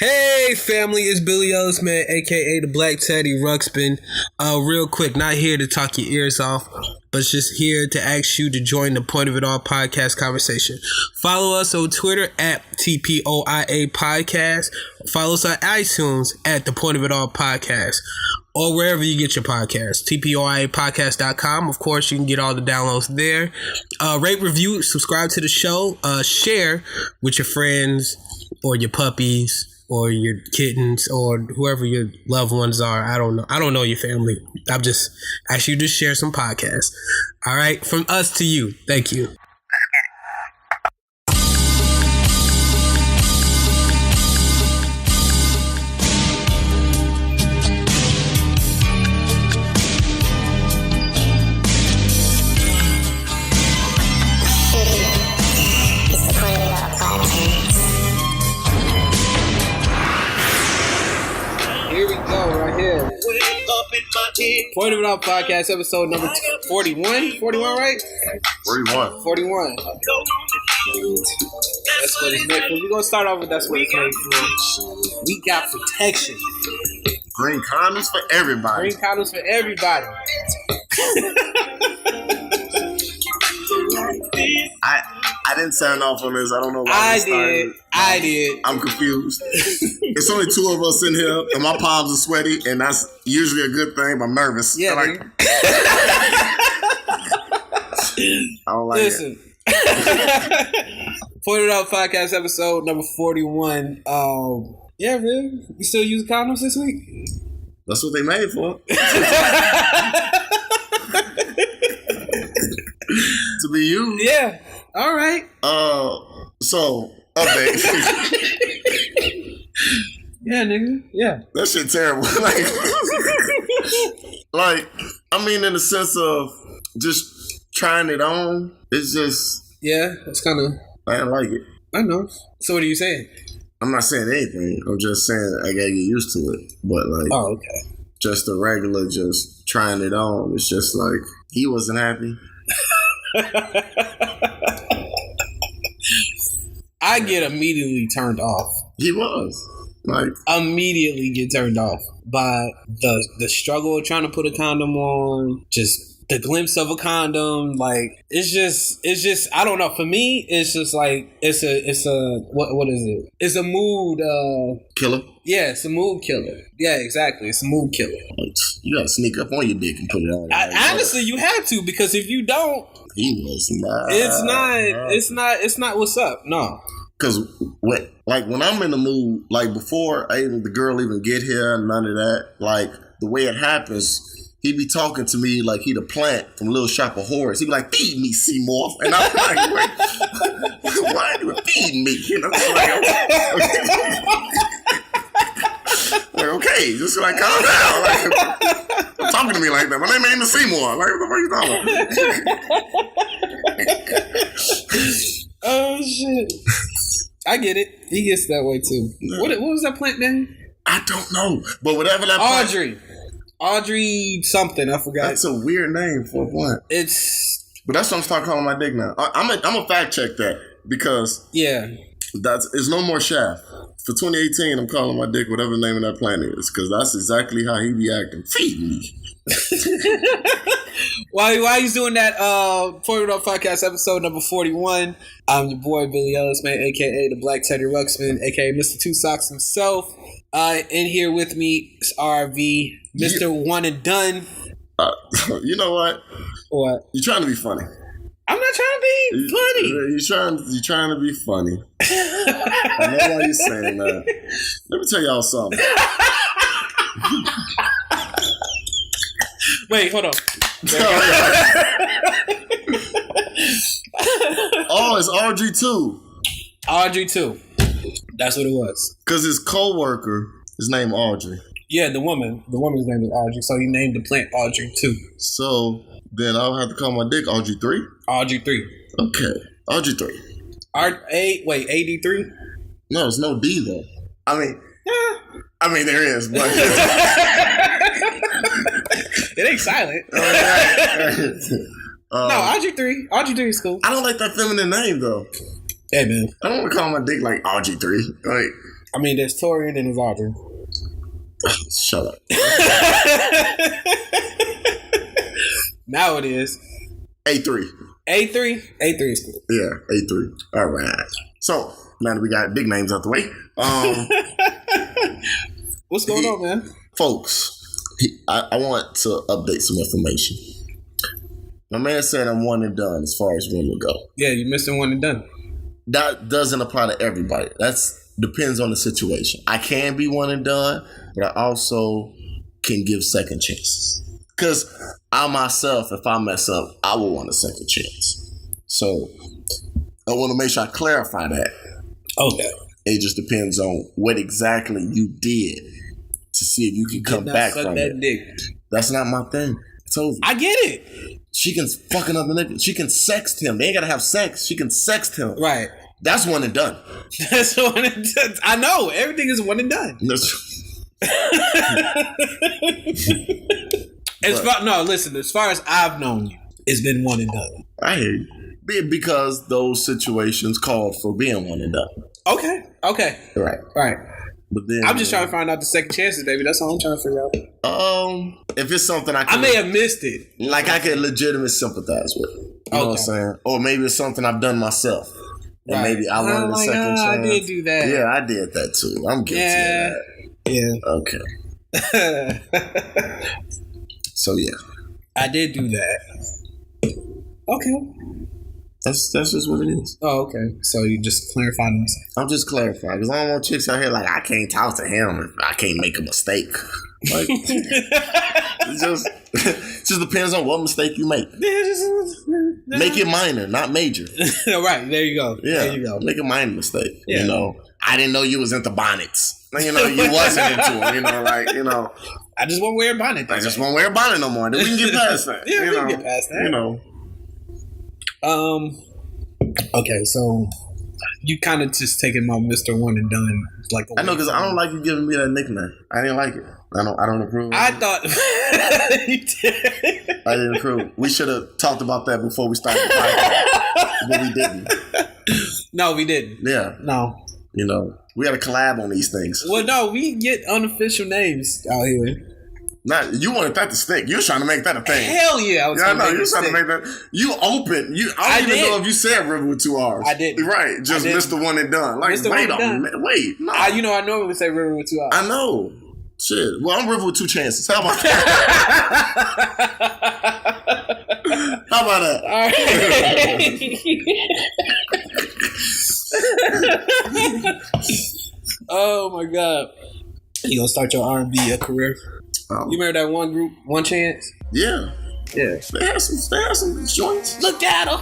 Hey family, it's Billie, man, aka the Black Teddy Ruxpin. Real quick, not here to talk your ears off, but just here to ask you to join the Point of It All podcast conversation. Follow us on Twitter at TPOIA Podcast. Follow us on iTunes at the Point of It All Podcast. Or wherever you get your podcasts, tpoiapodcast.com. Of course, you can get all the downloads there. Rate, review, subscribe to the show. Share with your friends or your puppies or your kittens or whoever your loved ones are. I don't know. I don't know your family. I'm just asking you to share some podcasts. All right. From us to you. Thank you. Point of It All podcast, episode number 41. 41, right? 41. 41. That's what it's made for. We're going to start off with that's what it's made for. We got protection. Green condoms for everybody. Green condoms for everybody. I didn't sign off on this. I don't know why I did. I'm confused. It's only two of us in here, and my palms are sweaty, and that's usually a good thing. But I'm nervous. Yeah, I don't like Listen. Point It Out podcast episode number 41. Yeah, man. You still use condoms this week? That's what they made for. To be used. Yeah. All right. So update. Yeah, nigga. Yeah. That shit terrible. like, I mean, in the sense of just trying it on. It's just. Yeah, it's kind of. I don't like it. I know. So what are you saying? I'm not saying anything. I'm just saying I gotta get used to it. But like, oh, okay. Just the regular, just trying it on. It's just like he wasn't happy. I get immediately turned off. He was like immediately get turned off by the struggle of trying to put a condom on. Just the glimpse of a condom, like it's just I don't know. For me, it's just like it's a what is it? It's a mood killer. Yeah, it's a mood killer. Yeah, exactly. It's a mood killer. You gotta sneak up on your dick and put it on. Honestly, you have to, because if you don't, he was not. It's not. What's up? No. Because when I'm in the mood, like before the girl even get here, none of that. Like the way it happens, he be talking to me like he the plant from Little Shop of Horrors. He be like, "Feed me, Seymour," and I'm like, "Why are you feeding me?" You know, like, okay, just like calm down. Like, don't talking to me like that. My name ain't the Seymour. Like, what the fuck you talking about? Oh shit. I get it. He gets that way too. No. What was that plant name? I don't know. But whatever that plant. Audrey something. I forgot. That's a weird name for a plant. But that's what I'm starting calling my dick now. I'm a fact check that, because it's no more shaft. For 2018, I'm calling my dick whatever the name of that plant is, because that's exactly how he be acting. Feed me. While he's doing that, Point It Up podcast episode number 41, I'm your boy Billie, man, aka the Black Teddy Ruxpin, aka Mr. Two Socks himself. In here with me is RV, Mr. One and Done. You know what? What? You're trying to be funny. I'm not trying to be funny. You're trying to be funny. I know why you're saying that. Let me tell y'all something. Wait, hold on. Oh, it's Audrey too. Audrey too. That's what it was. Because his co-worker is named Audrey. Yeah, the woman's name is Audrey, so he named the plant Audrey too. So then I'll have to call my dick Audrey 3? Audrey 3. Okay. Audrey 3. AD3? No, there's no D though. I mean, there is, but it ain't silent. No, Audrey 3. Audrey 3 is cool. I don't like that feminine name though. Hey man, I don't want to call my dick like Audrey 3. Like, I mean, there's Tori and then there's Audrey. Shut up. Now it is. A3. A3? A3 is cool. Yeah, A3. All right. So, now that we got big names out the way. What's going on, man? Folks, I want to update some information. My man said I'm one and done as far as women go. Yeah, you missed one and done. That doesn't apply to everybody. That's depends on the situation. I can be one and done, but I also can give second chances. Because I myself, if I mess up, I will want a second chance. So I want to make sure I clarify that. Okay. It just depends on what exactly you did to see if you can come back from that it. Dick. That's not my thing. I told you. I get it. She can fuck another nigga. She can sext him. They ain't gotta have sex. She can sext him. Right. That's one and done. That's one and done. I know. Everything is one and done. Listen. As far as I've known you, it's been one and done. I hear you. Because those situations called for being one and done. Okay. Right. But then I'm just trying to find out the second chances, baby. That's all I'm trying to figure out. If it's something I may have missed it. Like I can legitimately sympathize with. You know what I'm saying? Or maybe it's something I've done myself. And maybe I wanted a second chance. I did do that. Yeah, I did that too. I'm guilty of that. Yeah. Okay. So yeah. I did do that. Okay. That's just what it is. Oh, okay. So you just clarifying this? I'm just clarifying because I don't want chicks out here like I can't talk to him if I can't make a mistake. Like it just depends on what mistake you make. Make it minor, not major. Right, there you go. Yeah, there you go. Make a minor mistake. Yeah. You know, I didn't know you was into bonnets. You know, you wasn't into them. You know, like I just won't wear a bonnet. I just won't wear a bonnet no more. Then we can get past that. Yeah, we can get past that. You know. Okay, so you kind of just taking my Mr. One and Done like I know because I don't like you giving me that nickname. I didn't like it. I don't approve. I thought you did. I didn't approve. We should have talked about that before we started the podcast, but we didn't. No, we didn't. Yeah. No. You know, we had to collab on these things. Well, no, we get unofficial names out here. Not you wanted that to stick. You were trying to make that a thing. Hell yeah, I was. Yeah, I know. You were trying to make that. You open. I don't even know if you said River with 2 R's. I did. Right. Just Mr. One and Done. Like, wait a minute. Wait. No. I normally say River with 2 R's. I know. Shit. Well, I'm River with 2 chances. How about that? How about that? All right. Oh my God. You gonna start your R&B career? You remember that one group, One Chance? Yeah. Yeah. They had some joints. Look at her.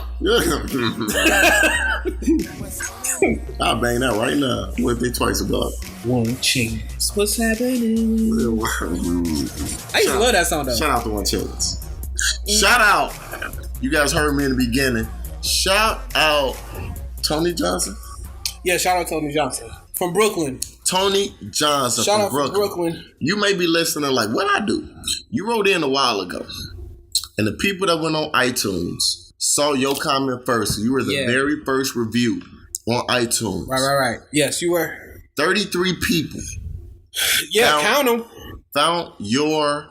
I'll bang that right now. What they twice about? One Chance. What's happening? I used to love that song though. Shout out to One Chance. Shout out. You guys heard me in the beginning. Shout out Tony Johnson. Yeah, shout out Tony Johnson. From Brooklyn. Tony Johnson Shout from Brooklyn. You may be listening like, what I do? You wrote in a while ago. And the people that went on iTunes saw your comment first. You were the very first review on iTunes. Right. Yes, you were. 33 people. Yeah, count them. Found your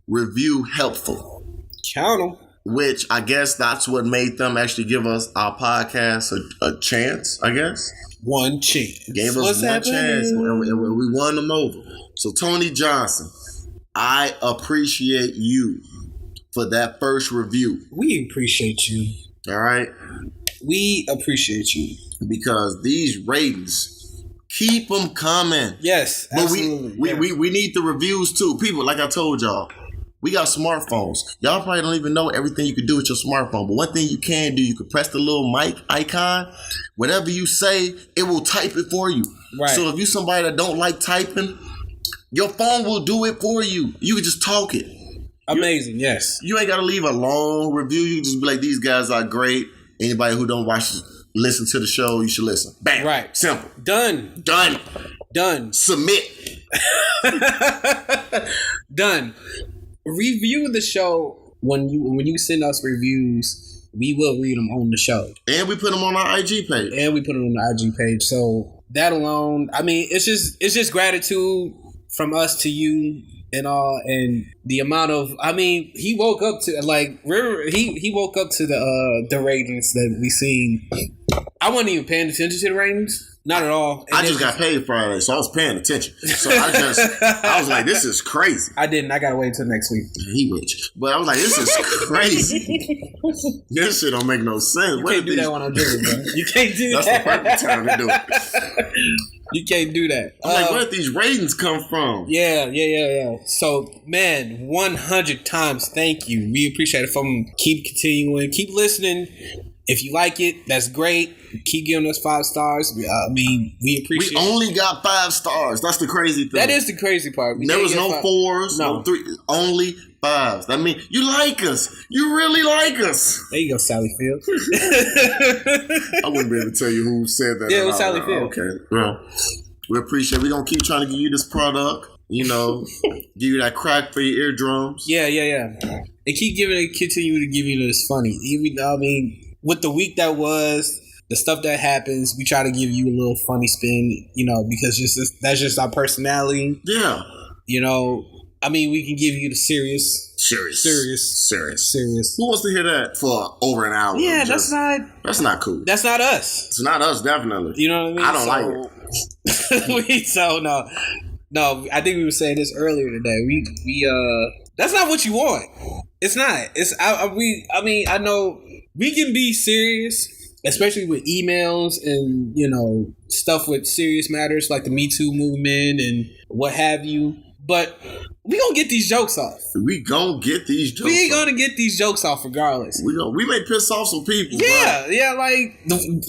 review helpful. Count them. Which I guess that's what made them actually give us our podcast a chance, I guess. One chance. Gave us one chance and we won them over. So Tony Johnson, I appreciate you for that first review. We appreciate you. All right? We appreciate you. Because these ratings, keep them coming. Yes, absolutely. But we need the reviews too. People, like I told y'all, we got smartphones. Y'all probably don't even know everything you can do with your smartphone. But one thing you can do, you can press the little mic icon. Whatever you say, it will type it for you. Right. So if you're somebody that don't like typing, your phone will do it for you. You can just talk it. Amazing, yes. You ain't got to leave a long review. You can just be like, these guys are great. Anybody who don't listen to the show, you should listen. Bang. Right. Simple. Done. Submit. Done. Review the show when you send us reviews. We will read them on the show, and we put them on our IG page. So that alone, I mean, it's just gratitude from us to you and all, and the amount of, I mean, he woke up to he woke up to the ratings that we seen. I wasn't even paying attention to the ratings. Not at all. And I just got paid Friday, so I was paying attention. So I was like, this is crazy. I didn't. I gotta wait until next week. He rich. But I was like, this is crazy. This shit don't make no sense. You can't do that when I'm drinking, bro. You can't do that. That's the perfect time to do it. You can't do that. I'm like, where did these ratings come from? Yeah. So, man, 100 times thank you. We appreciate it. Keep continuing. Keep listening. If you like it, that's great. Keep giving us 5 stars. I mean, we appreciate it. We only got 5 stars. That's the crazy thing. That is the crazy part. There was no 4s, no 3, only 5s. That means you like us. You really like us. There you go, Sally Field. I wouldn't be able to tell you who said that. Yeah, it was Sally Field. Okay. Well, we appreciate it. We're going to keep trying to give you this product. You know, give you that crack for your eardrums. Yeah. And continue to give you this funny. I mean, with the week that was, the stuff that happens, we try to give you a little funny spin, you know, because that's just our personality. Yeah. You know, I mean, we can give you the serious. Who wants to hear that for over an hour? Yeah, that's not cool. That's not us. It's not us, definitely. You know what I mean? I don't like it. No, I think we were saying this earlier today. We that's not what you want. It's not. I know we can be serious, especially with emails and, you know, stuff with serious matters like the Me Too movement and what have you. But we gonna get these jokes off. We ain't gonna get these jokes off regardless. We may piss off some people. Yeah. Like,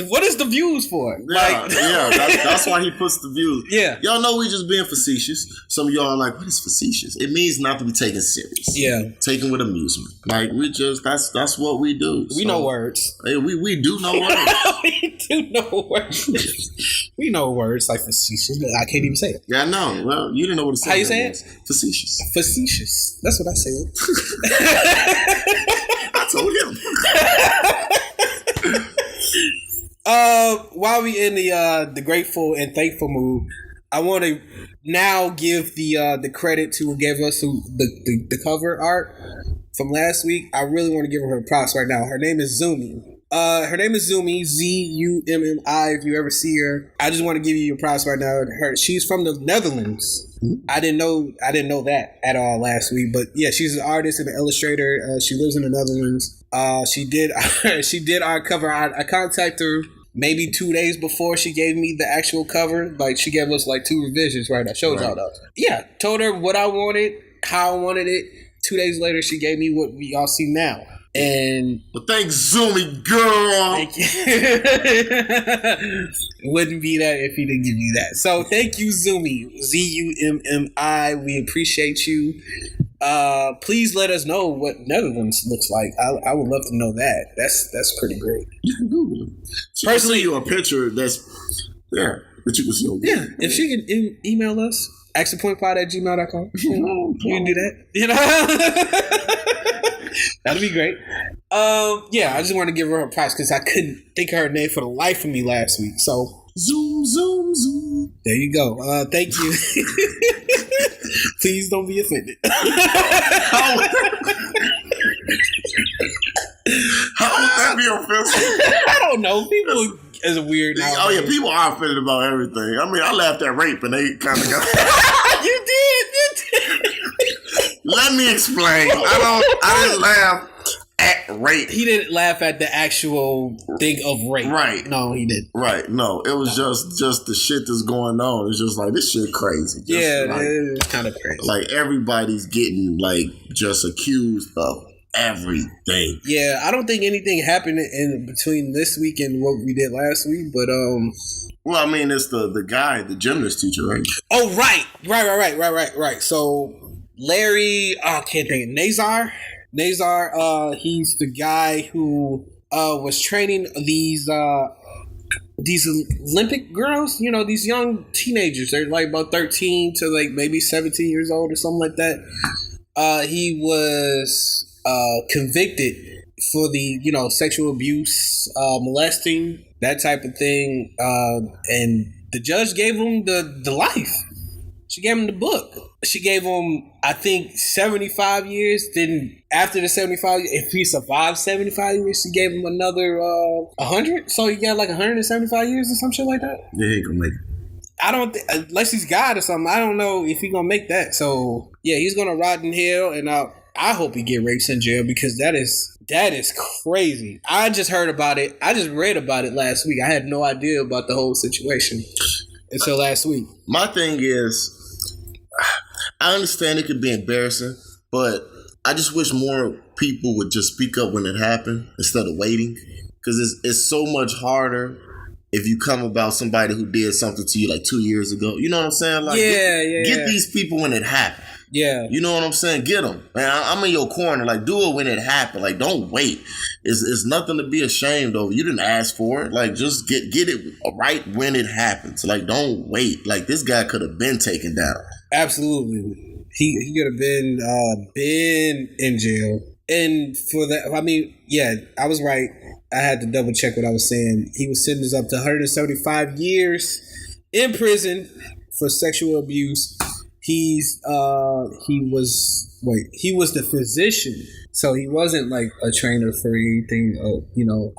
what is the views for? That's why he puts the views. Yeah, y'all know we just being facetious. Some of y'all are like, what is facetious? It means not to be taken serious. Yeah, taken with amusement. Like that's what we do. We know words. Hey, we do know words. We do know words. We know words like facetious. I can't even say it. Yeah, I know. Well, you didn't know what to say. How you say it? Facetious. That's what I said. I told him. While we in the grateful and thankful mood, I want to now give the credit to who gave us the cover art from last week. I really want to give her props right now. Her name is Zummi. Zummi, Zummi. If you ever see her, I just want to give you your props right now. She's from the Netherlands. I didn't know that at all last week, but yeah, she's an artist and an illustrator. She lives in the Netherlands. She did our cover. I contacted her maybe 2 days before she gave me the actual cover. Like, she gave us like 2 revisions, right? I showed y'all those. Yeah, told her what I wanted, how I wanted it. 2 days later, she gave me what we all see now. And well, thanks, Zummi girl. Thank you. It wouldn't be that if he didn't give you that. So thank you, Zummi. Zummi. We appreciate you. Please let us know what Netherlands looks like. I would love to know that. That's pretty great. You can Google it. Personally, you a picture that's there that you can see. Yeah, if she can email us, accentpointpod@gmail.com. You can do that. You know. That'd be great. I just want to give her a prize because I couldn't think of her name for the life of me last week. So zoom. There you go. Thank you. Please don't be offended. How would that be offensive? I don't know. People is weird now. Oh yeah, people are offended about everything. I mean, I laughed at rape and they kind of got. You did. Let me explain. I didn't laugh at rape. He didn't laugh at the actual thing of rape. Right. No, he didn't. Right. No, it was just the shit that's going on. It's just like, this shit crazy. It's kind of crazy. Like, everybody's getting like just accused of everything. Yeah, I don't think anything happened in between this week and what we did last week, but well, I mean, it's the guy, the gymnast teacher, right? Oh, right. So Larry, I can't think of Nassar, he's the guy who was training these Olympic girls, you know, these young teenagers. They're like about 13 to like maybe 17 years old or something like that. He was convicted for the, sexual abuse, molesting, that type of thing. And the judge gave him the life. She gave him the book. She gave him, I think, 75 years. Then after the 75, if he survived 75 years, she gave him another 100. So he got like 175 years or some shit like that. Yeah, he gonna make it. I don't think, unless he's God or something, I don't know if he's gonna make that. So yeah, he's gonna rot in hell, and I hope he get raped in jail, because that is crazy. I just heard about it. I just read about it last week. I had no idea about the whole situation until last week. My thing is, I understand it could be embarrassing, but I just wish more people would just speak up when it happened instead of waiting, because it's so much harder if you come about somebody who did something to you like 2 years ago. You know what I'm saying? Like, get these people when it happened. Yeah. You know what I'm saying? Get them. Man, I'm in your corner. Like, do it when it happened. Like, don't wait. It's nothing to be ashamed of. You didn't ask for it. Like, just get it right when it happens. Like, don't wait. Like, this guy could have been taken down. Absolutely. He could have been in jail. And for that, I mean, yeah, I was right. I had to double check what I was saying. He was sentenced up to 175 years in prison for sexual abuse. He was the physician, so he wasn't like a trainer for anything.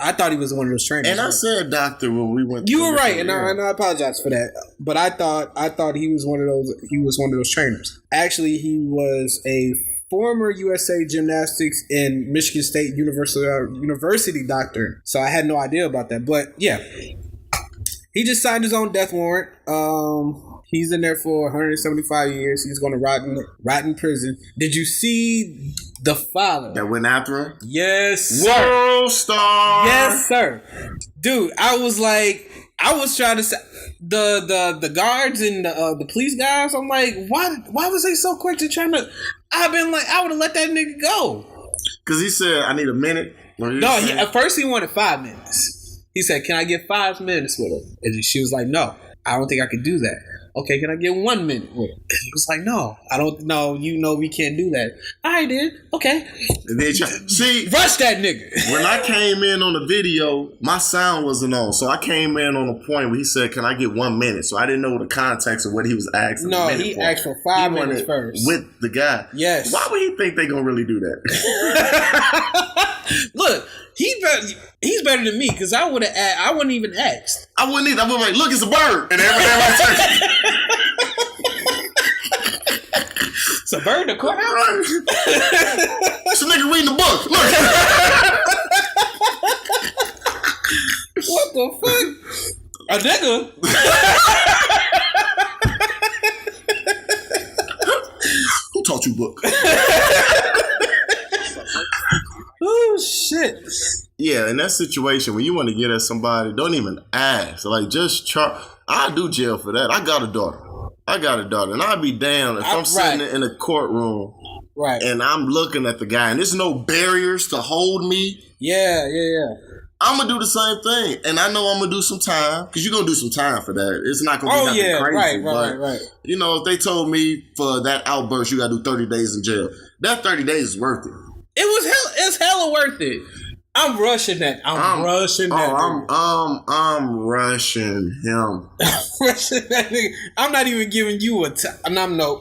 I thought he was one of those trainers. And I said doctor when we went. You were right, and I apologize for that. But I thought he was one of those. He was one of those trainers. Actually, he was a former USA Gymnastics and Michigan State University doctor. So I had no idea about that. But yeah, he just signed his own death warrant. He's in there for 175 years. He's going to rot in prison. Did you see the father that went after him? Yes, sir. World star. Yes, sir. Dude, I was trying to say the guards and the police guys. I'm like, why was they so quick to trying to? I would have let that nigga go. Because he said, I need a minute. At first he wanted 5 minutes. He said, can I get 5 minutes with her? And she was like, no, I don't think I could do that. Okay, can I get 1 minute with her? He was like, no, I don't know. You know we can't do that. I did. Okay. And then see, rush that nigga. When I came in on the video, my sound wasn't on. So I came in on a point where he said, can I get 1 minute? So I didn't know the context of what he was asking. No, he asked for 5 minutes first. With the guy. Yes. Why would he think they gonna really do that? Look, he's better than me, because I wouldn't even ask. I wouldn't either. I would be like, look, it's a bird. And everybody turns. It's a bird in the courthouse? Right. It's a nigga reading the book. Look. What the fuck? A nigga? Who taught you book? Oh, shit. Yeah, in that situation, when you want to get at somebody, don't even ask. Like, just I'll do jail for that. I got a daughter. And I'd be damned if I'm sitting in a courtroom, right, and I'm looking at the guy, and there's no barriers to hold me. Yeah. I'm gonna do the same thing, and I know I'm gonna do some time, because you're gonna do some time for that. It's not gonna be nothing crazy. Right. You know, if they told me for that outburst you gotta do 30 days in jail, that 30 days is worth it. It's hella worth it. I'm rushing that. I'm rushing him. I'm rushing that nigga. I'm not even giving you a time. I'm not.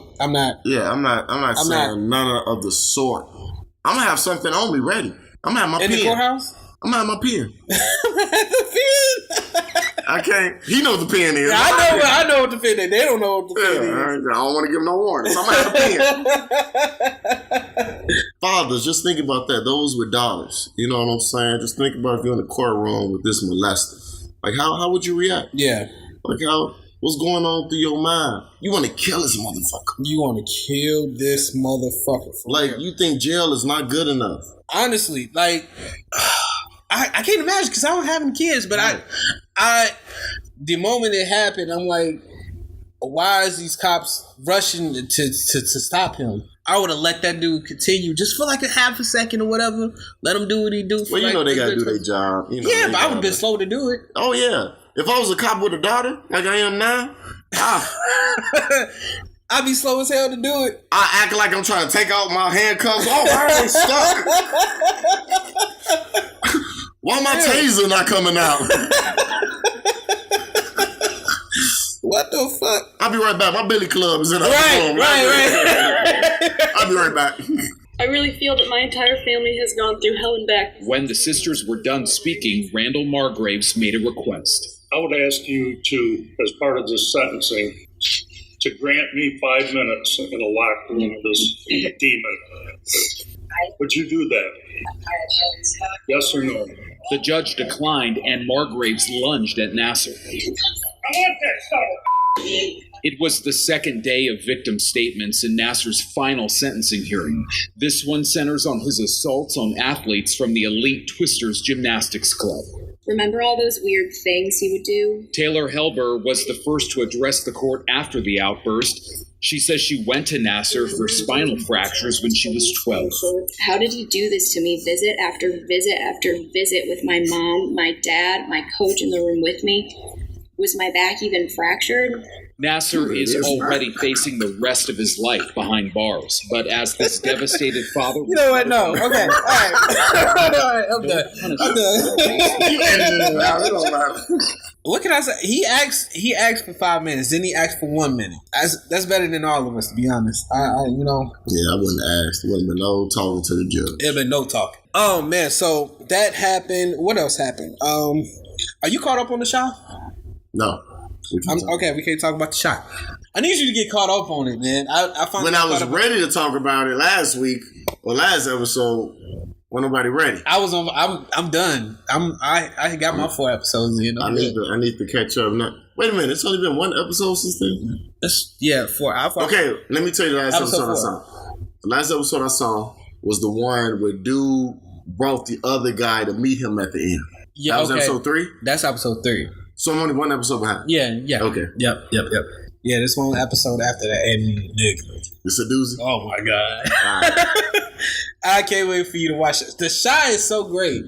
Yeah, I'm not saying none of the sort. I'm gonna have something on me ready. I'm gonna have my pen. In the courthouse? I'm gonna have my pen. The pen? I can't. He knows the pen is. Yeah, I know what the pen is. They don't know what the pen is. I don't want to give them no warning. So I'm gonna have the pen. Fathers, just think about that. Those with daughters. You know what I'm saying? Just think about if you're in the courtroom with this molester. Like, how would you react? Yeah. Like, what's going on through your mind? You want to kill this motherfucker. You want to kill this motherfucker. Like, you think jail is not good enough. Honestly, like, I can't imagine, because I don't have any kids, but I the moment it happened, I'm like, why is these cops rushing to stop him? I would have let that dude continue just for like a half a second or whatever. Let him do what he do. Well, you know they got to do their job. You know, yeah, but I would have been slow to do it. Oh, yeah. If I was a cop with a daughter, like I am now, I'd be slow as hell to do it. I act like I'm trying to take out my handcuffs. Oh, why are they stuck? Why my taser not coming out? What the fuck? I'll be right back. My Billy Club is in the room. Right. I'll be right back. I really feel that my entire family has gone through hell and back. When the sisters were done speaking, Randall Margraves made a request. I would ask you to, as part of this sentencing, to grant me 5 minutes in a locked room of this demon. Would you do that? Yes or no? The judge declined, and Margraves lunged at Nassar. I want that stuff. It was the second day of victim statements in Nassar's final sentencing hearing. This one centers on his assaults on athletes from the elite Twisters Gymnastics Club. Remember all those weird things he would do? Taylor Helber was the first to address the court after the outburst. She says she went to Nassar for spinal fractures when she was 12. How did he do this to me, visit after visit after visit with my mom, my dad, my coach in the room with me? Was my back even fractured? Nassar is already facing the rest of his life behind bars, but as this devastated father... You know what? No. Okay. All right. All right. I'm done. You edited it out. It don't matter. What can I say? He asked for 5 minutes, then he asked for 1 minute. That's better than all of us, to be honest. Yeah, I wouldn't have asked. There wouldn't been no talking to the judge. It'd been no talking. Oh man, so that happened. What else happened? Are you caught up on the shot? No. Okay, we can't talk about the shot. I need you to get caught up on it, man. I when I was ready to talk about it last week or last episode, wasn't nobody ready. I'm done. I got my 4 episodes in. I need to catch up. Wait a minute, it's only been 1 episode since then? 4. Okay, let me tell you the last episode I saw. The last episode I saw was the one where dude brought the other guy to meet him at the end. Yeah, that was episode 3? That's episode 3. So I'm only 1 episode behind. Yeah. Okay. Yep. Yeah, this one episode after that. And it's a doozy. Oh my god. Right. I can't wait for you to watch it. The Shy is so great.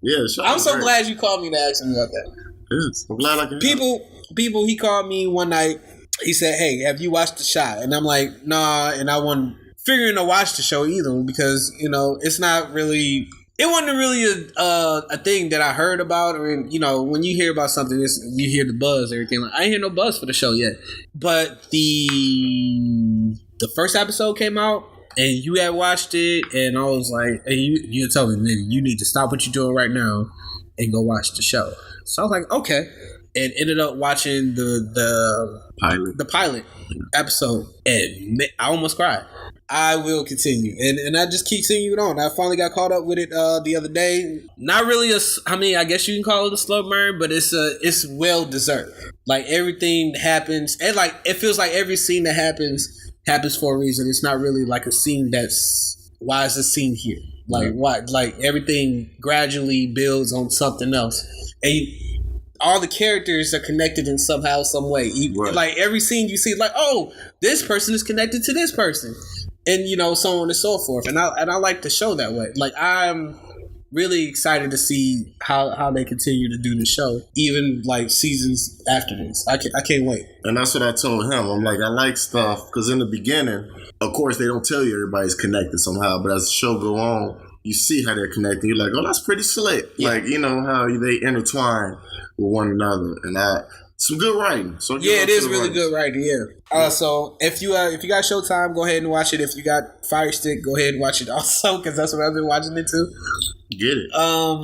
Yeah, the Shy. I'm so glad you called me to ask me about that. Yes, I'm glad I can. People. He called me one night. He said, "Hey, have you watched The Shy?" And I'm like, "Nah." And I wasn't figuring to watch the show either because it's not really. It wasn't really a thing that I heard about, or when you hear about something, you hear the buzz, everything. Like I ain't hear no buzz for the show yet, but the first episode came out, and you had watched it, and I was like, "Hey, you told me, nigga, you need to stop what you're doing right now and go watch the show." So I was like, "Okay," and ended up watching the pilot episode, and I almost cried. I will continue, and I just keep seeing it on. I finally got caught up with it the other day. Not really I guess you can call it a slow burn, but it's well deserved. Like everything happens, and like it feels like every scene that happens for a reason. It's not really like a scene that's why is this scene here? Like why? Like everything gradually builds on something else, and all the characters are connected in somehow, some way. Right. Like every scene you see, like this person is connected to this person. And so on and so forth, and I like the show that way. Like I'm really excited to see how they continue to do the show, even like seasons after this. I can't wait. And that's what I told him. I'm like, I like stuff because in the beginning, of course, they don't tell you everybody's connected somehow, but as the show go on, you see how they're connected. You're like, oh, that's pretty slick. Yeah. Like how they intertwine with one another, and some good writing. So yeah, it is really good writing. Yeah. So if you got Showtime, go ahead and watch it. If you got Fire Stick, go ahead and watch it also because that's what I've been watching it too. Get it.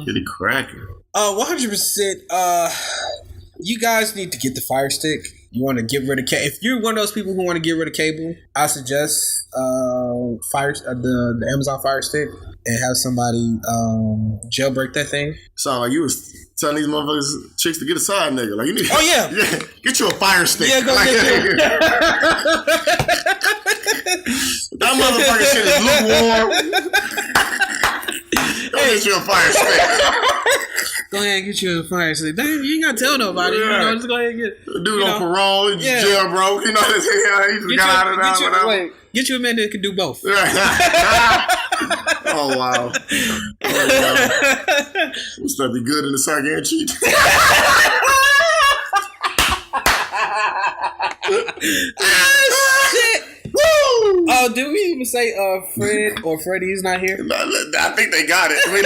Get it cracking. 100%. You guys need to get the Fire Stick. You want to get rid of cable. If you're one of those people who want to get rid of cable, I suggest the Amazon Fire Stick and have somebody jailbreak that thing. So you was telling these motherfuckers, chicks to get a side nigga. Like you need. Oh yeah, get you a Fire Stick. Yeah, go get you. That motherfucking shit is lukewarm. Go get you a Fire Stick. Go ahead and get you a Fire Stick. Damn, you ain't gotta tell nobody. Yeah. Just go ahead and get. Dude on parole, he just jailbroke. He just got out of that. Whatever. Wait, get you a man that can do both. Oh wow. Will stuff be good in the psychiatry? Shit. Woo! Oh, did we even say Fred or Freddie's not here? I think they got it. We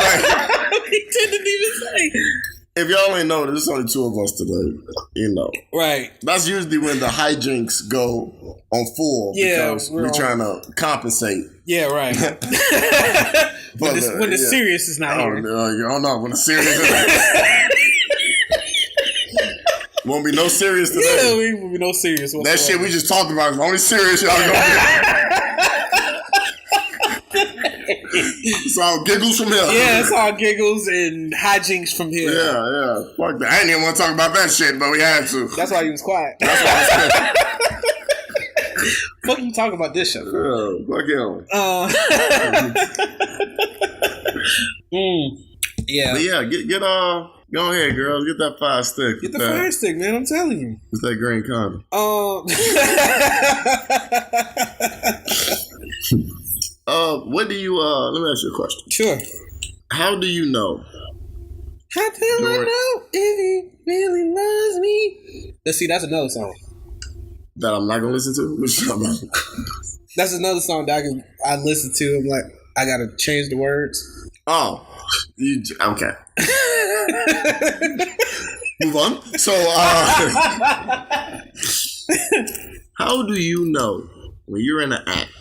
didn't even say. If y'all ain't know, there's only two of us today. You know, Right. That's usually when the hijinks go on full because we're trying to compensate. Yeah, right. when the serious is not here. You don't know when the serious is not here. Won't be no serious today. Yeah, we won't be no serious. That shit we just talked about is the only serious y'all gonna be. It's all giggles from here. Yeah, it's all giggles and hijinks from here. Yeah. Fuck that. I didn't even want to talk about that shit, but we had to. That's why he was quiet. That's why I was quiet. Fuck you talking about this show? Yeah, fuck him. Yeah. But yeah, get go ahead, girls. Get that fire stick. Get the fire stick, man. I'm telling you. With that green condom. What do you let me ask you a question. Sure. How do you know? How do I know if he really loves me? Let's see, that's another song. That I'm not gonna listen to? Which song? That's another song that I listen to. I'm like, I gotta change the words. Oh. Okay. Move on. So how do you know when you're in an act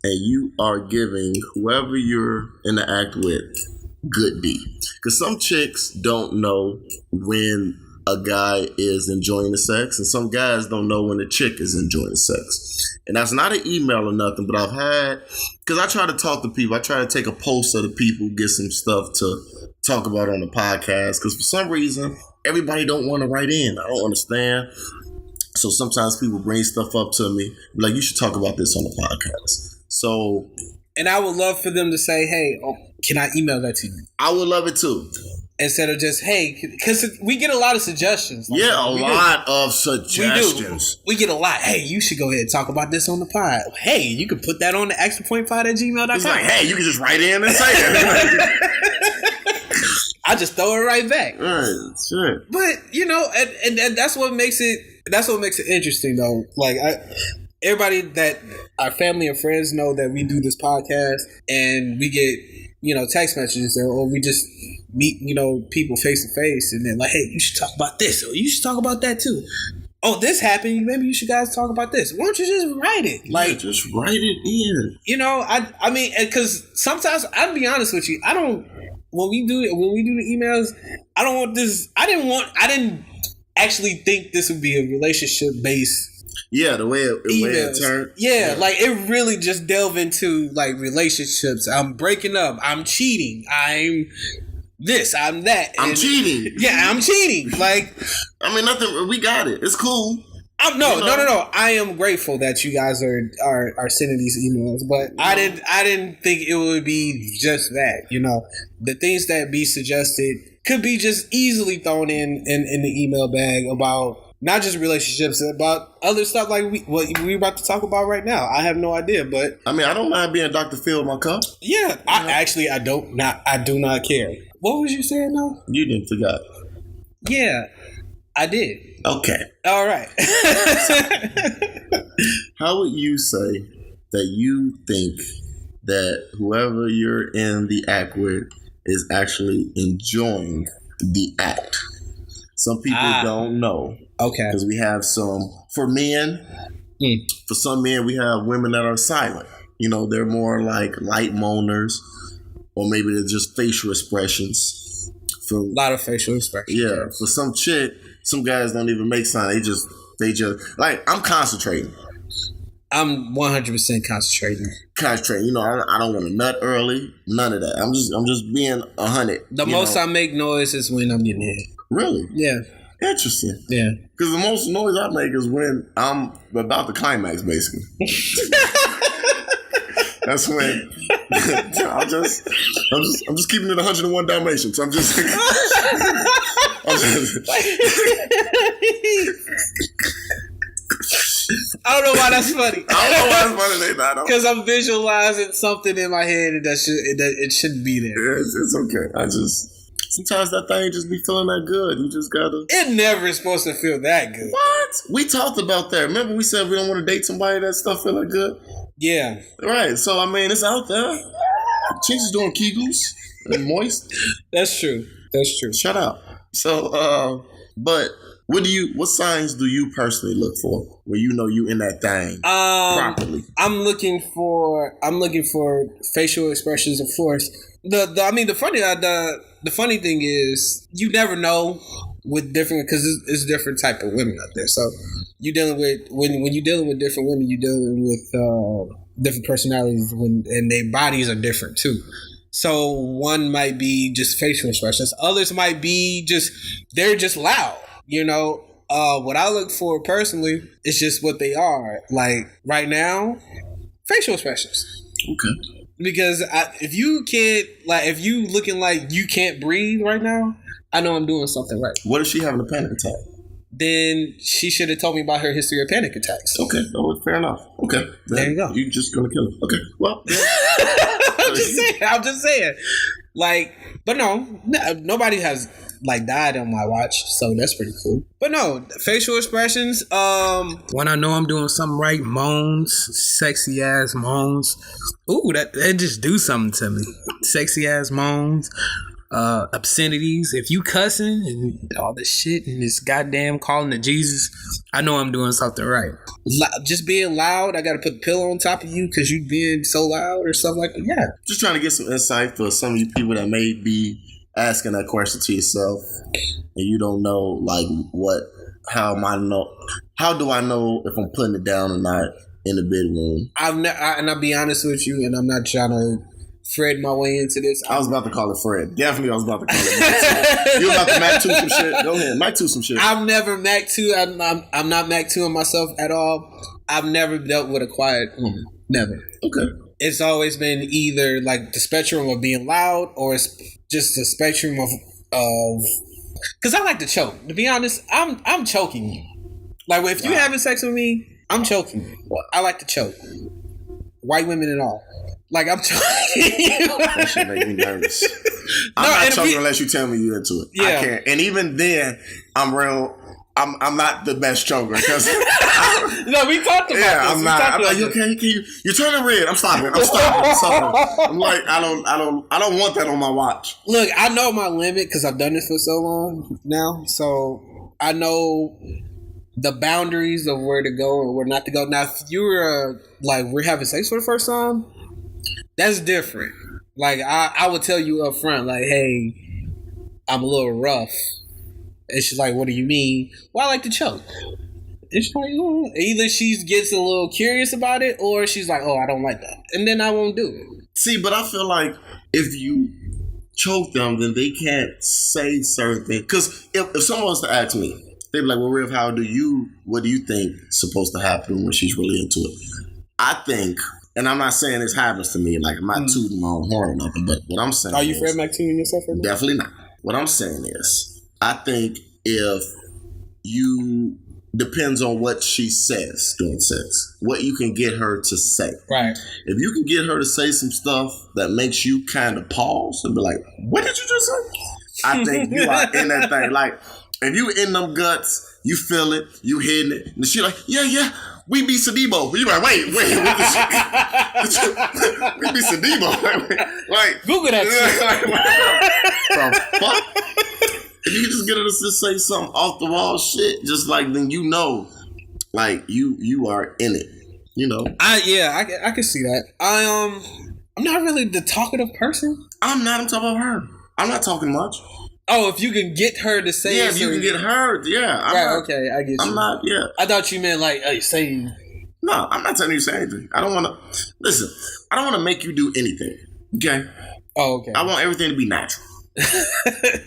and you are giving whoever you're in the act with good D? Because some chicks don't know when a guy is enjoying the sex, and some guys don't know when a chick is enjoying the sex. And that's not an email or nothing, but I've had, because I try to talk to people, I try to take a pulse of the people, get some stuff to talk about on the podcast, because for some reason, everybody don't want to write in. I don't understand. So sometimes people bring stuff up to me, like, you should talk about this on the podcast. So, and I would love for them to say, hey, can I email that to you? I would love it too. Instead of just, hey, because we get a lot of suggestions. Like a lot of suggestions. We get a lot. Hey, you should go ahead and talk about this on the pod. Hey, you can put that on the extra.pod@gmail.com. It's like, hey, you can just write in and say it. I just throw it right back. Right, sure. But, you know, and that's what makes it interesting, though. Like, everybody that our family and friends know that we do this podcast, and we get, you know, text messages, or we just meet, you know, people face to face, and then like, hey, you should talk about this, or you should talk about that too. Oh, this happened. Maybe you should guys talk about this. Why don't you just write it? Like, just write it in. You know, I mean, because sometimes I'll be honest with you, I don't. When we do the emails, I don't want this. I didn't actually think this would be a relationship based. Yeah, the way it turned. Yeah, like it really just delve into like relationships. I'm breaking up. I'm cheating. I'm this. I'm that. I'm cheating. Yeah, I'm cheating. Like, I mean, nothing. We got it. It's cool. No. I am grateful that you guys are sending these emails, but I didn't think it would be just that. You know, the things that be suggested could be just easily thrown in the email bag about not just relationships, about other stuff like what we're about to talk about right now. I have no idea, but I mean, I don't mind being Dr. Phil in my cup. Yeah, I do not care. What was you saying though? You didn't forget. Yeah, I did. Okay. All right. How would you say that you think that whoever you're in the act with is actually enjoying the act? Some people don't know. Okay. Because we have for men, for some men, we have women that are silent. You know, they're more like light moaners, or maybe they're just facial expressions. A lot of facial expressions. Yeah. For some chick, some guys don't even make sign. They just like, I'm concentrating. I'm 100% concentrating. You know, I don't want to nut early. None of that. I'm just being 100. The most I make noise is when I'm getting hit. Really? Yeah. Interesting. Yeah. Because the most noise I make is when I'm about to climax, basically. That's when I'm just keeping it 101 Dalmatians. I'm just I don't know why that's funny. I don't know why it's funny. Because I'm visualizing something in my head and it shouldn't be there. Yeah, it's okay. Sometimes that thing just be feeling that good. You just gotta. It never is supposed to feel that good. What? We talked about that. Remember we said we don't want to date somebody that stuff feeling good? Yeah. Right. So, I mean, it's out there. Chicks is doing Kegels and moist. That's true. Shut up. So, but what signs do you personally look for where you know you in that thing properly? I'm looking for facial expressions, of course. The funny thing is you never know with different, because it's different type of women out there. So you dealing with when you're dealing with different women, you're dealing with different personalities and their bodies are different too. So one might be just facial expressions, others might be they're just loud. You know, what I look for personally is just what they are. Like right now, facial expressions. Okay. Because if you looking like you can't breathe right now, I know I'm doing something right. What if she having a panic attack? Then she should have told me about her history of panic attacks. Okay, fair enough. Okay, there you go. You just gonna kill her. Okay, well, yeah. I'm just saying. Like, but no, nobody has like died on my watch, so that's pretty cool. But no, facial expressions. When I know I'm doing something right, moans, sexy ass moans. Ooh, that just do something to me. Sexy ass moans. Obscenities. If you cussing and all this shit and this goddamn calling to Jesus, I know I'm doing something right. Just being loud, I gotta put a pillow on top of you because you being so loud or something like that. Yeah. Just trying to get some insight for some of you people that may be asking that question to yourself and you don't know, like, how do I know if I'm putting it down or not in the bedroom? And I'll be honest with you, and I'm not trying to Fred my way into this. I was about to call it Fred. Definitely I was about to call it Mac 2. You about to Mac 2 some shit? Go ahead. Mac 2 some shit. I've never Mac 2. I'm not Mac 2 on myself at all. I've never dealt with a quiet woman. Never. Okay. It's always been either like the spectrum of being loud or it's just the spectrum of because I like to choke. To be honest, I'm choking you. Like if you having sex with me, I'm choking you. I like to choke. White women and all. Like I'm choking you. That shit make me nervous. I'm not choking unless you tell me you're into it. Yeah. I can't. And even then, I'm not the best choker because no, we talked about this. I'm not. I'm like, you're turning red. I'm stopping. I'm like, I don't want that on my watch. Look, I know my limit because I've done this for so long now, so I know the boundaries of where to go and where not to go. Now, if you're we're having sex for the first time, that's different. Like I would tell you up front, like, hey, I'm a little rough. And she's like, what do you mean? Well, I like to choke. And she's like, oh. Either she gets a little curious about it or she's like, oh, I don't like that. And then I won't do it. See, but I feel like if you choke them, then they can't say certain things. Because if someone was to ask me, they'd be like, well, Riv, what do you think is supposed to happen when she's really into it? I think, and I'm not saying this happens to me, like I'm not tooting my own horn or nothing, but what I'm saying Are you Fred McToon yourself? Definitely not. What I'm saying is, I think if you depends on what she says during sex, what you can get her to say. Right. If you can get her to say some stuff that makes you kind of pause and be like, what did you just say? I think you are in that thing. Like, if you in them guts, you feel it, you hitting it, and she like, yeah, we be Sadibo. You like, wait, we be Sadibo. Like, Google that shit. Fuck. If you just get her to just say some off the wall shit, just like then you know, like you are in it. You know. I can see that. I'm not really the talkative person. I'm not on top of her. I'm not talking much. Oh, if you can get her to say, if you can get her, okay, I get you. I'm not. Yeah, I thought you meant like, hey, say. No, I'm not telling you to say anything. I don't want to listen. I don't want to make you do anything. Okay. Oh, okay. I want everything to be natural.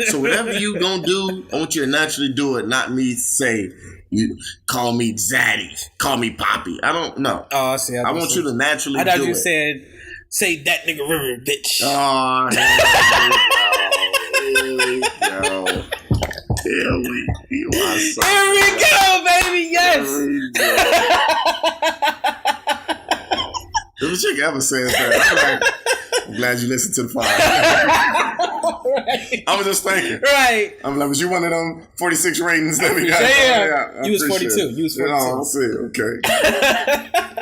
So whatever you gonna do, I want you to naturally do it, not me say you call me Zaddy, call me Poppy. I don't know. Oh, I see. I want you to naturally do it. I thought you said, say that nigga River, bitch. Oh, here we go, baby. Yes. If a chick ever says that, I'm glad you listened to the podcast. Right. I was just thinking. Right. I'm like, was you one of them 46 ratings that we got? Yeah. You was 42. You was 42. Oh, I see.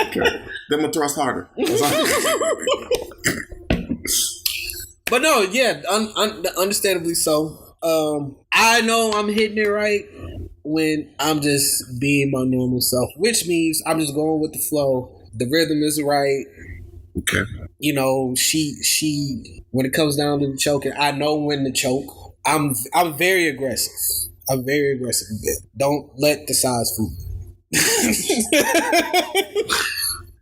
Okay. Then we'll thrust harder. But no, yeah, understandably so. I know I'm hitting it right when I'm just being my normal self, which means I'm just going with the flow. The rhythm is right. Okay. You know, she when it comes down to the choking, I know when to choke. I'm very aggressive. I'm very aggressive. Don't let the size fool you.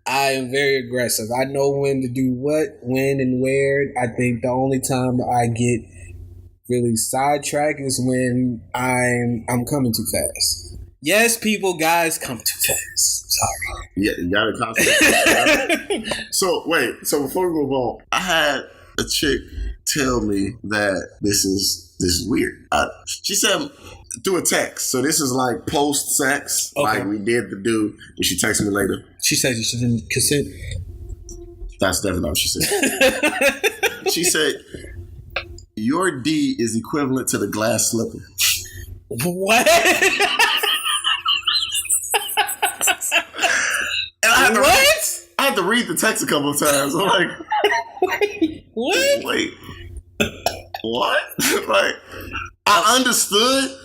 I am very aggressive. I know when to do what, when, and where. I think the only time I get really sidetracked is when I'm coming too fast. Yes, guys come too fast. Sorry. Yeah, you gotta concentrate. So before we move on, I had a chick tell me that this is weird. She said through a text. So this is like post sex. Okay. Like we did the dude, and she texted me later. She said she didn't consent. That's definitely not what she said. She said your D is equivalent to the glass slipper. What? And I had to read the text a couple of times. I'm like, what? Wait, what? Like, I understood.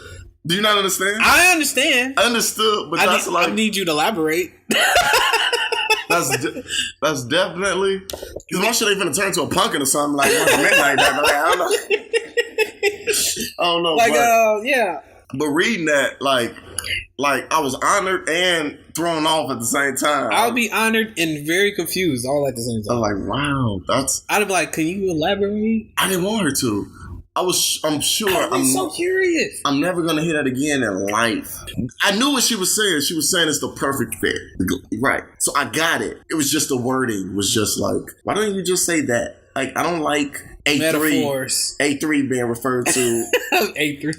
Do you not understand? I understand. I understood, but I need you to elaborate. That's definitely because my shit ain't gonna turn to a pumpkin or something like midnight. Like, I don't know. Like, yeah. But reading that, like I was honored and thrown off at the same time. I'll be honored and very confused all at the same time. I'm like, wow, I'd be like, can you elaborate? I didn't want her to. I'm sure. I'm so curious. I'm never gonna hear that again in life. I knew what she was saying. She was saying it's the perfect fit, right? So I got it. It was just the wording was just like, why don't you just say that? Like, I don't like metaphors. A3 being referred to. A3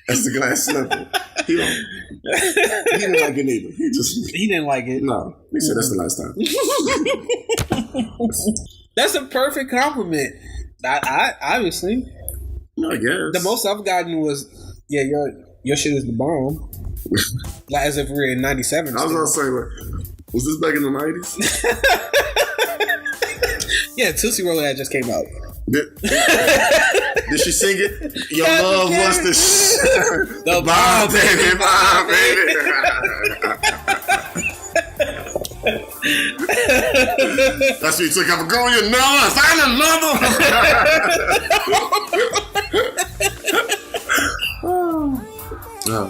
as the glass slipper. He didn't like it either. He didn't like it. No, he said that's the last time. That's a perfect compliment. I obviously. I guess the most I've gotten was, yeah, your shit is the bomb. Like as if we were in '97. I was gonna say, was this back in the '90s? Yeah, Tootsie Roll that just came out. Did she sing it? Your love was the bomb, baby, bomb, baby. That's what you took up a girl. You know, find another.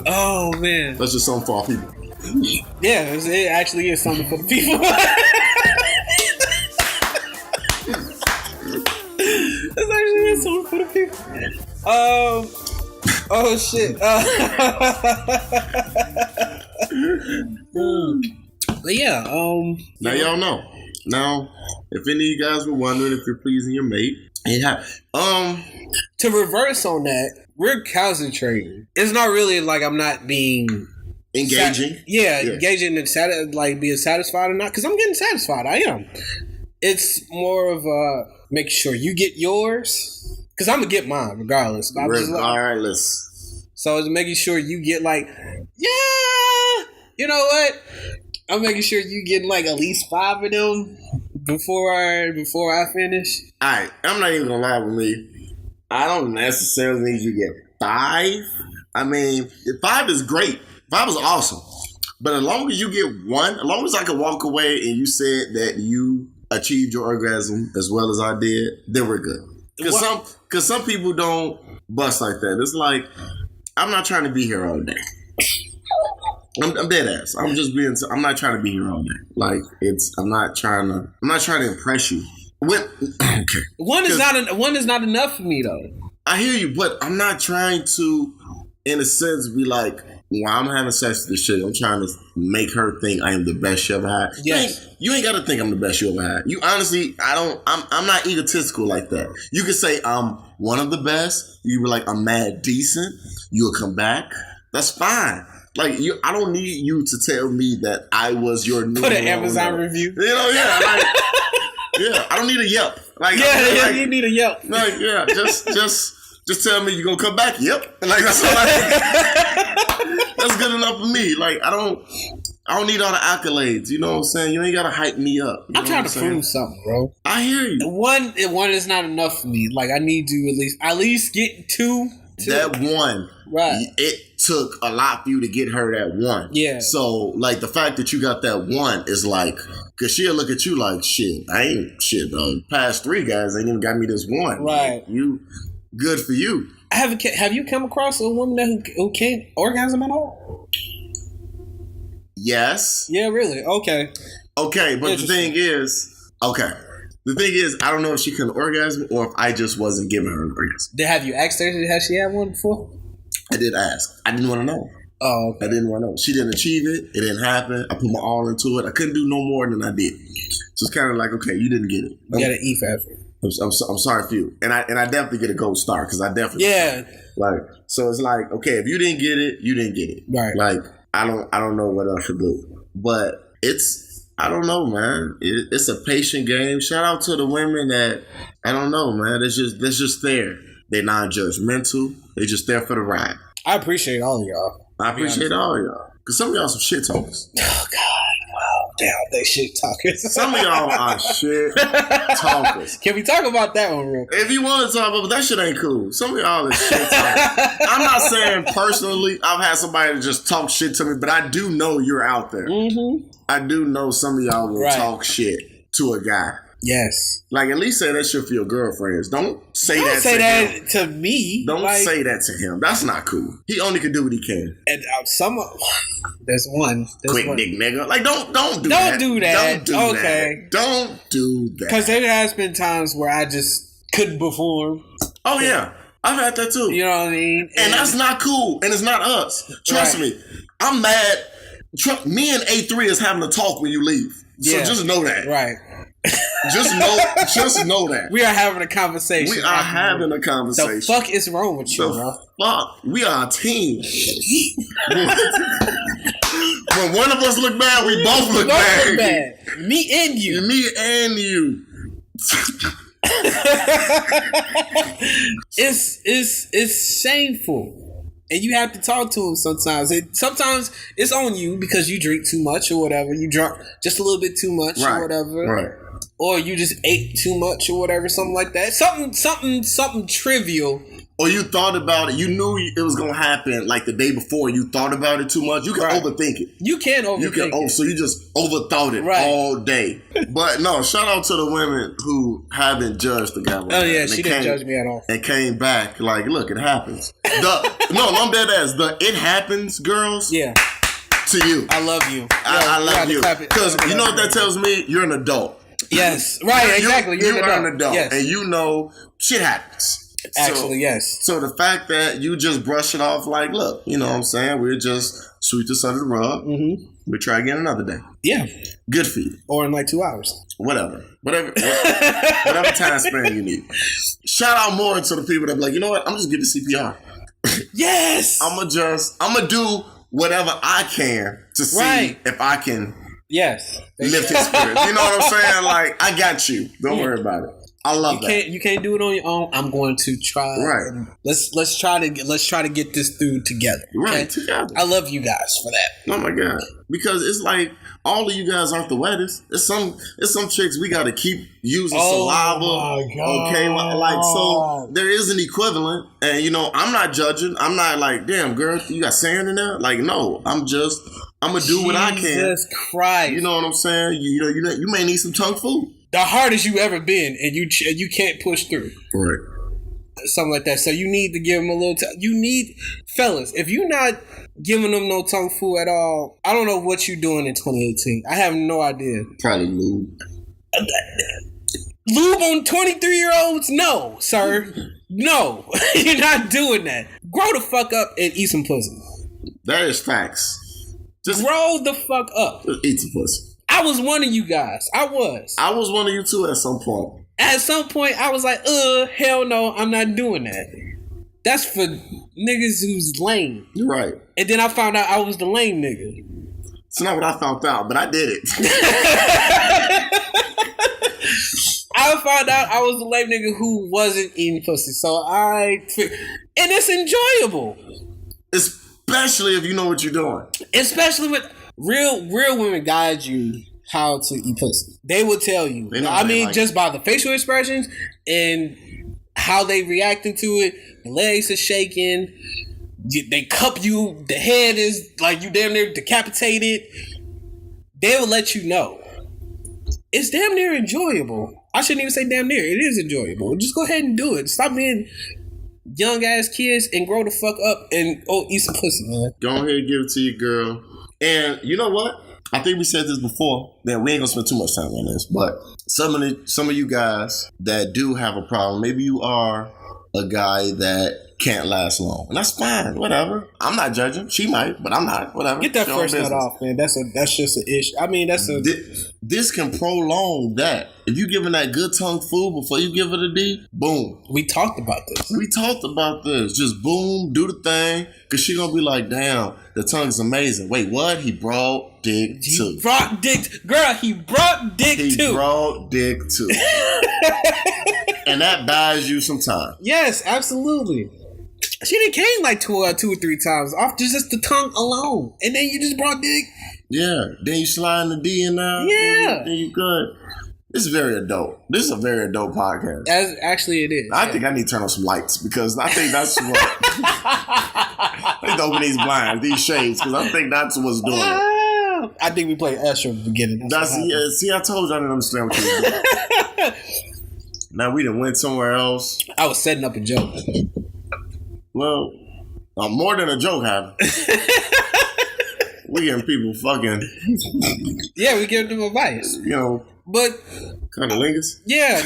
Oh man, that's just something for our people. Yeah, it actually is something for the people. It's actually something for the people. Oh shit. But yeah, now y'all know. Now, if any of you guys were wondering if you're pleasing your mate, to reverse on that, we're concentrating. It's not really like I'm not being engaging. Engaging and being satisfied or not, because I'm getting satisfied. I am. It's more of making sure you get yours, because I'm gonna get mine regardless. Regardless. So it's making sure you get you know what? I'm making sure you get like at least 5 of them before I finish. Alright, I'm not even gonna lie with me. I don't necessarily need you to get 5. I mean, 5 is great. 5 is awesome. But as long as you get 1, as long as I can walk away and you said that you achieved your orgasm as well as I did, then we're good. Because some people don't bust like that. It's like, I'm not trying to be here all day. I'm dead ass. I'm not trying to be here all day. Like, I'm not trying to impress you. Okay. One is not enough for me though. I hear you, but I'm not trying to, in a sense, be like, while I'm having sex with this shit, I'm trying to make her think I am the best she ever had. Yes. You ain't got to think I'm the best you ever had. You honestly, I'm not egotistical like that. You could say I'm one of the best. You be like, I'm mad decent. You'll come back. That's fine. Like, I don't need you to tell me that I was your new put an Amazon review. You know, yeah. Like, yeah, I don't need a Yelp. Like, you need a Yelp. Like, yeah, just tell me you're gonna come back. Yep. Like, that's all that's good enough for me. Like, I don't need all the accolades. You know what I'm saying? You ain't gotta hype me up. I'm trying to prove something, bro. I hear you. One is not enough for me. Like, I need to at least get 2 That one. Right. It took a lot for you to get her that one. Yeah. So, like, the fact that you got that one is like, because she'll look at you like, shit, I ain't shit, though. Past 3 guys ain't even got me this one. Right. Like, you, good for you. Have you come across a woman who can't orgasm at all? Yes. Yeah, really? Okay. Okay, but the thing is, I don't know if she can orgasm or if I just wasn't giving her an orgasm. Have you asked her, has she had one before? I did ask. I didn't want to know. Oh, okay. I didn't want to know. She didn't achieve it. It didn't happen. I put my all into it. I couldn't do no more than I did. So it's kind of like, okay, you didn't get it. You got to eat for effort. I'm sorry for you. And I definitely get a gold star because I definitely. Yeah. Like, so it's like, okay, if you didn't get it, you didn't get it. Right. Like, I don't know what else to do. But I don't know, man. It's a patient game. Shout out to the women that, I don't know, man. It's just there. They're non-judgmental. They're just there for the ride. I appreciate all of y'all. I appreciate all of y'all. Because some of y'all some shit talkers. Oh, God. Wow. Damn, they shit talkers. Some of y'all are shit talkers. Can we talk about that one real quick? If you want to talk about, but that shit ain't cool. Some of y'all is shit talkers. I'm not saying personally I've had somebody to just talk shit to me, but I do know you're out there. Mm-hmm. I do know some of y'all will talk shit to a guy. Yes. Like, at least say that shit for your girlfriends. Don't say that to me. Don't say that to him. That's not cool. He only can do what he can. And there's one. Quick dick nigga. Like, don't do that. Don't do that. Don't do okay. that. Don't do that. Because there has been times where I just couldn't perform. Oh, yeah. I've had that too. You know what I mean? And that's not cool. And it's not us. Trust me. I'm mad. Me and A3 is having a talk when you leave. So just know that. Right. Just know that. We are having a conversation. We are having a conversation. The fuck is wrong with you, bro? Fuck. We are a team. When one of us look bad, we both look bad. Me and you. Me and you. It's shameful. And you have to talk to him sometimes. Sometimes it's on you because you drink too much or whatever. You drunk just a little bit too much or whatever. Right. Or you just ate too much or whatever, something like that. Something trivial. Or you thought about it. You knew it was going to happen like the day before. You thought about it too much. You can overthink it. You can overthink it. So you just overthought it all day. But no, shout out to the women who haven't judged the guy. Oh, yeah. She didn't judge me at all. And came back like, look, it happens. I'm dead ass. The it happens, girls. Yeah. To you. I love you. I love you. Because you know what that tells me? You're an adult. Yes. Right. Exactly. You're an adult. Yes. And you know shit happens. Actually, yes. So the fact that you just brush it off like, look, you know what I'm saying? We're just sweep this under the rug. Mm-hmm. We'll try again another day. Yeah. Good for you. Or in like 2 hours. Whatever time span you need. Shout out more to the people that be like, you know what? I'm just giving CPR. Yes. I'm gonna do whatever I can to see if I can lift his spirit. You know what I'm saying? Like, I got you. Don't worry about it. I love that. You can't do it on your own. I'm going to try. Right. Let's try to get this through together. Okay? Right. Together. I love you guys for that. Oh my God. Because it's like all of you guys aren't the wettest. It's some chicks we got to keep using saliva. My God. Okay. Like, so there is an equivalent, and you know I'm not judging. I'm not like, damn girl, you got sand in there. Like, no, I'm gonna do what I can. Jesus Christ. You know what I'm saying? You may need some tongue food. The hardest you ever been, and you can't push through. Right. Something like that. So you need to give them a little time. You need, fellas, if you're not giving them no tongue food at all, I don't know what you're doing in 2018. I have no idea. Probably lube. Lube on 23-year-olds? No, sir. No. You're not doing that. Grow the fuck up and eat some pussy. That is facts. Just grow the fuck up. Just eat some pussy. I was one of you guys. I was one of you too at some point. At some point, I was like, hell no, I'm not doing that. That's for niggas who's lame. You're right. And then I found out I was the lame nigga. It's not what I found out, but I did it. I found out I was the lame nigga who wasn't eating pussy. And it's enjoyable. Especially if you know what you're doing. Especially with real women guide you how to eat pussy. They will tell you. I mean, just by the facial expressions and how they reacting to it. The legs are shaking. They cup you. The head is like you damn near decapitated. They will let you know. It's damn near enjoyable. I shouldn't even say damn near. It is enjoyable. Just go ahead and do it. Stop being young ass kids and grow the fuck up and eat some pussy, man. Go ahead and give it to your girl. And you know what? I think we said this before. That we ain't gonna spend too much time on this, but some of you guys that do have a problem, maybe you are a guy that can't last long, and that's fine. Whatever. I'm not judging. She might, but I'm not. Whatever. Get that first nut off, man. That's just an issue. I mean, this can prolong that. If you giving that good tongue food before you give it a D, boom. We talked about this. Just boom, do the thing, cause she gonna be like, damn, the tongue's amazing. Wait, what? He brought dick too. He brought dick too. And that buys you some time. Yes, absolutely. She done came like two or three times off just the tongue alone, and then you just brought dick. Yeah. Then you slide the D in there. Yeah. Then you good. This is very adult. This is a very adult podcast. Actually, it is. I think I need to turn on some lights because I think that's what. I need to open these blinds, these shades, because I think that's what's doing it. I think we played Usher at the beginning. See, I told you I didn't understand what you were doing. Now we done went somewhere else. I was setting up a joke. Well, more than a joke happened. We getting people fucking. Yeah, we giving them advice. You know, but cunnilingus. Yeah.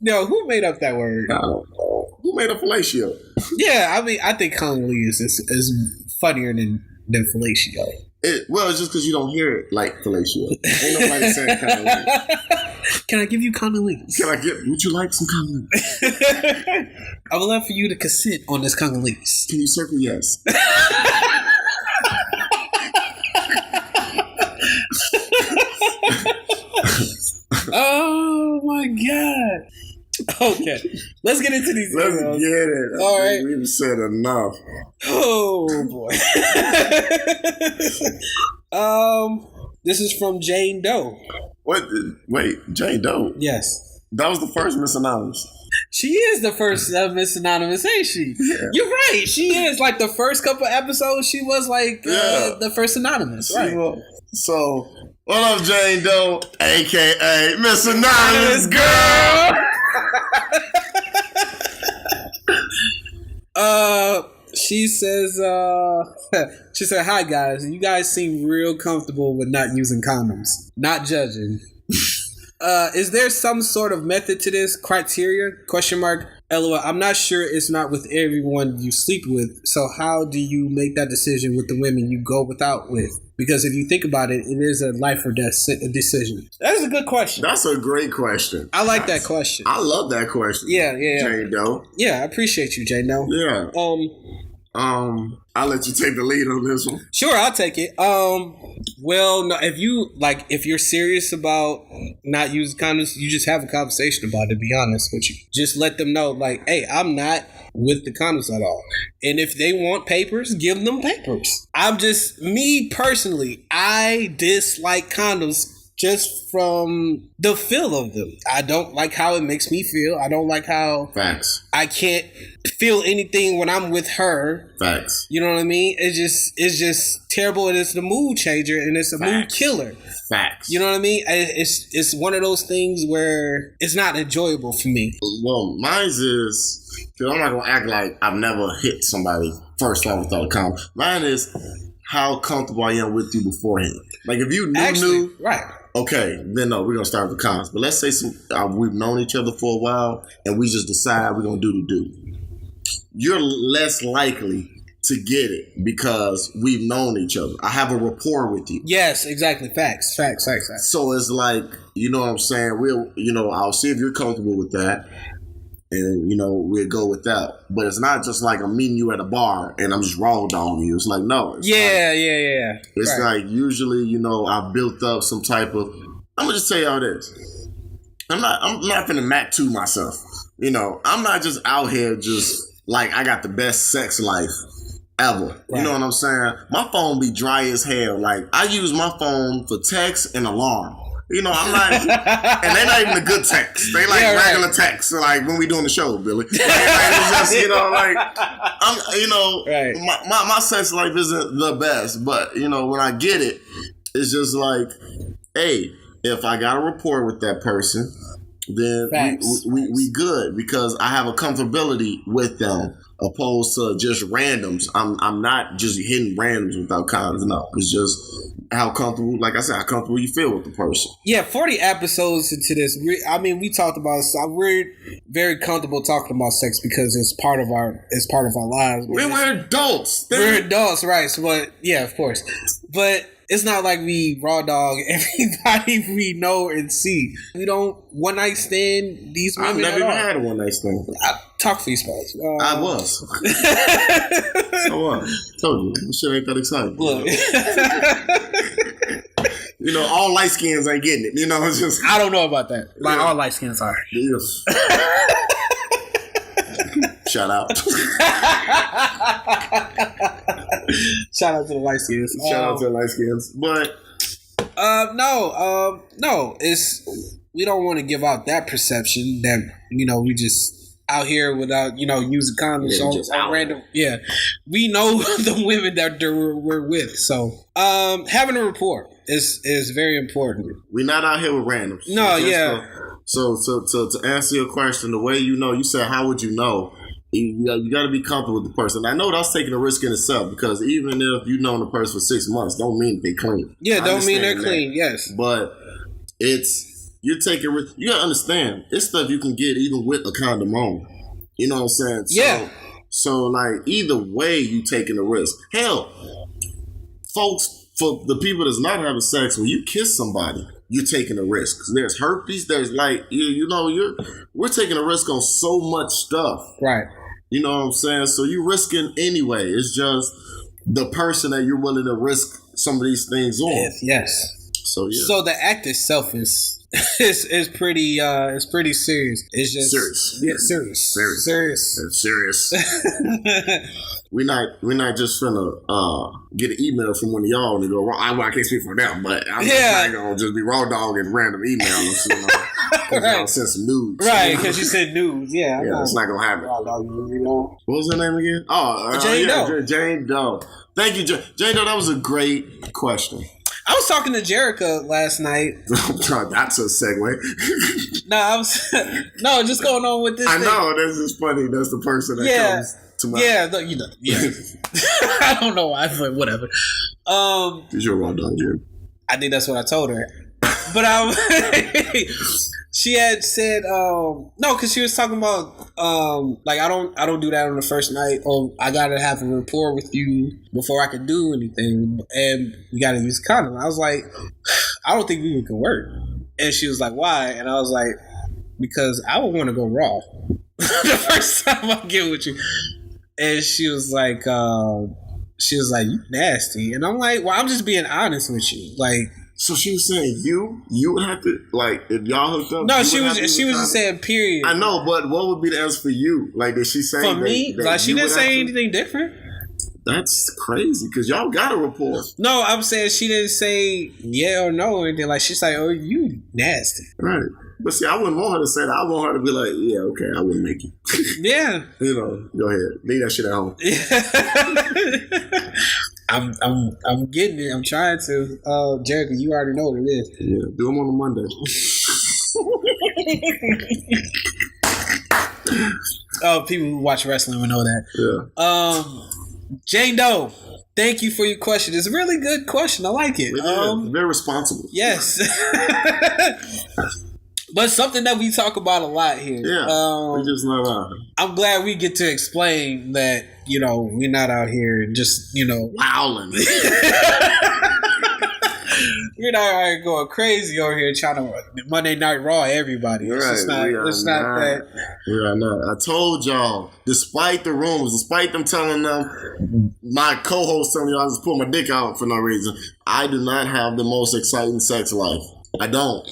No, who made up that word? I don't know. Who made up fellatio? Yeah, I mean, I think cunnilingus is funnier than fellatio. Well, it's just because you don't hear it like fellatio. Ain't nobody saying cunnilingus. Can I give you cunnilingus? Would you like some cunnilingus? I would love for you to consent on this cunnilingus. Can you circle yes? Oh my god. Okay, let's get into these emails. Let's get it. All right. We've said enough. Oh boy. This is from Jane Doe. What? Wait, Jane Doe? Yes. That was the first Miss Anonymous. She is the first Miss Anonymous, ain't she? Yeah. You're right. She is. Like the first couple episodes, she was like the first Anonymous. Right. So, what up, Jane Doe, a.k.a. Miss Anonymous Girl? She says, hi guys, you guys seem real comfortable with not using condoms. Not judging. Is there some sort of method to this? Criteria? ? LOL. I'm not sure it's not with everyone you sleep with. So how do you make that decision with the women you go without with? Because if you think about it, it is a life or death decision. That is a good question. That's a great question. I like that question. I love that question. Yeah. Jane Doe. Yeah, I appreciate you, Jane Doe. Yeah. I'll let you take the lead on this one. Sure, I'll take it. Well, no, if you're serious about not using condoms, you just have a conversation about it, to be honest with you. Just let them know, like, hey, I'm not with the condoms at all. And if they want papers, give them papers. Me personally, I dislike condoms just from the feel of them. I don't like how it makes me feel. I don't like how Facts. I can't feel anything when I'm with her. Facts. You know what I mean? It's just terrible, and it's the mood changer, and it's a mood killer. Facts. You know what I mean? It's one of those things where it's not enjoyable for me. Well, mine's is, because I'm not going to act like I've never hit somebody first time without a condom. Mine is how comfortable I am with you beforehand. Like if you knew, right? Okay, then no, we're gonna start with the condoms. But let's say we've known each other for a while, and we just decide we're gonna do the do. You're less likely to get it because we've known each other. I have a rapport with you. Yes, exactly. Facts. So it's like, you know what I'm saying? I'll see if you're comfortable with that. And, we'll go with that. But it's not just like I'm meeting you at a bar and I'm just raw dogging you. It's like, no. Yeah. It's right. like usually, I've built up some type of, I'm going to just tell you how it is. I'm not finna Mac 2 myself. I'm not just out here just like I got the best sex life ever. Right. You know what I'm saying? My phone be dry as hell. Like I use my phone for text and alarm. You know, I'm not, and they're not even a good text. They like regular text, like when we doing the show, Billy. Like, it's just, you know, like I'm, you know, my sex life isn't the best, but you know, when I get it, it's just like, hey, if I got a rapport with that person, then we good because I have a comfortability with them. Opposed to just randoms. I'm not just hitting randoms without condoms. No, it's just how comfortable, like I said, how comfortable you feel with the person. Yeah, 40 episodes into this. We talked about. We're very comfortable talking about sex because it's part of our lives. We're adults. We're adults, right? So, but yeah, of course. But it's not like we raw dog everybody we know and see. We don't one night stand these women. I've never even had a one night stand. Talk for you, Spaz. I was. Told you. This shit ain't that exciting. Look. You know, all light skins ain't getting it. You know, it's just. I don't know about that. Like, all light skins are. Yes. Shout out. Shout out to the light skins. Shout out to the light skins. But no, it's we don't want to give out that perception that, you know, we just out here without, you know, using condoms on random. Yeah. We know the women that we're with. So having a rapport is very important. We're not out here with randoms. No, So to answer your question, the way you know, you said, how would you know? You got to be comfortable with the person. I know that's taking a risk in itself because even if you've known the person for 6 months, don't mean they clean. Yeah, don't mean they're clean. Yes, but you're taking risk. You got to understand, it's stuff you can get even with a condom on. You know what I'm saying? Yeah. So like either way, you taking a risk. Hell, folks, for the people that's not having sex, when you kiss somebody, you're taking a risk. There's herpes. There's like we're taking a risk on so much stuff. Right. You know what I'm saying? So you're risking anyway. It's just the person that you're willing to risk some of these things on. Yes. So yeah. So the act itself is pretty serious. It's just serious. Yeah, serious. It's serious. We're not just finna get an email from one of y'all and go, I can't speak for them, but I'm just not gonna just be raw dog and random emails, you know. Right. I'll send some nudes. Right, because you said nudes. Yeah, it's not gonna happen. Raw dog, you know. What was her name again? Jane Doe. Jane Doe. Thank you, Jane Doe. That was a great question. I was talking to Jerica last night. That's a segue. No, just going on with this. I know, this is funny. That's the person that comes to mind. Yeah. I don't know why, but whatever. You're raw dog, Jim. I think that's what I told her. But she had said no, because she was talking about like I don't do that on the first night. I gotta have a rapport with you before I can do anything, and we gotta use a condom. I was like, I don't think we can work. And she was like, why? And I was like, because I would want to go raw the first time I get with you. And she was like, you nasty. And I'm like, well, I'm just being honest with you, like. So she was saying you would have to, like, if y'all hooked up. No, she was just saying period. I know, but what would be the answer for you? Like, did she say for me? Like, she didn't say anything different. That's crazy because y'all got a rapport. No, I'm saying she didn't say yeah or no or anything. Like, she's like, oh, you nasty. Right. But see, I wouldn't want her to say that. I want her to be like, yeah, okay, I wouldn't make you. Yeah. You know, go ahead. Leave that shit at home. I'm getting it. I'm trying to. Jerica, you already know what it is. Yeah, do them on a Monday. People who watch wrestling will know that. Yeah. Jane Doe, thank you for your question. It's a really good question. I like it. Very responsible. Yes. But something that we talk about a lot here. Yeah, we're just not out. I'm glad we get to explain that, you know, we're not out here and just, you know, wowing. We're not out here going crazy over here trying to Monday Night Raw everybody. It's just not, it's not that. We are not. I told y'all, despite the rumors, despite them telling them, my co-host telling y'all I just pull my dick out for no reason, I do not have the most exciting sex life. I don't.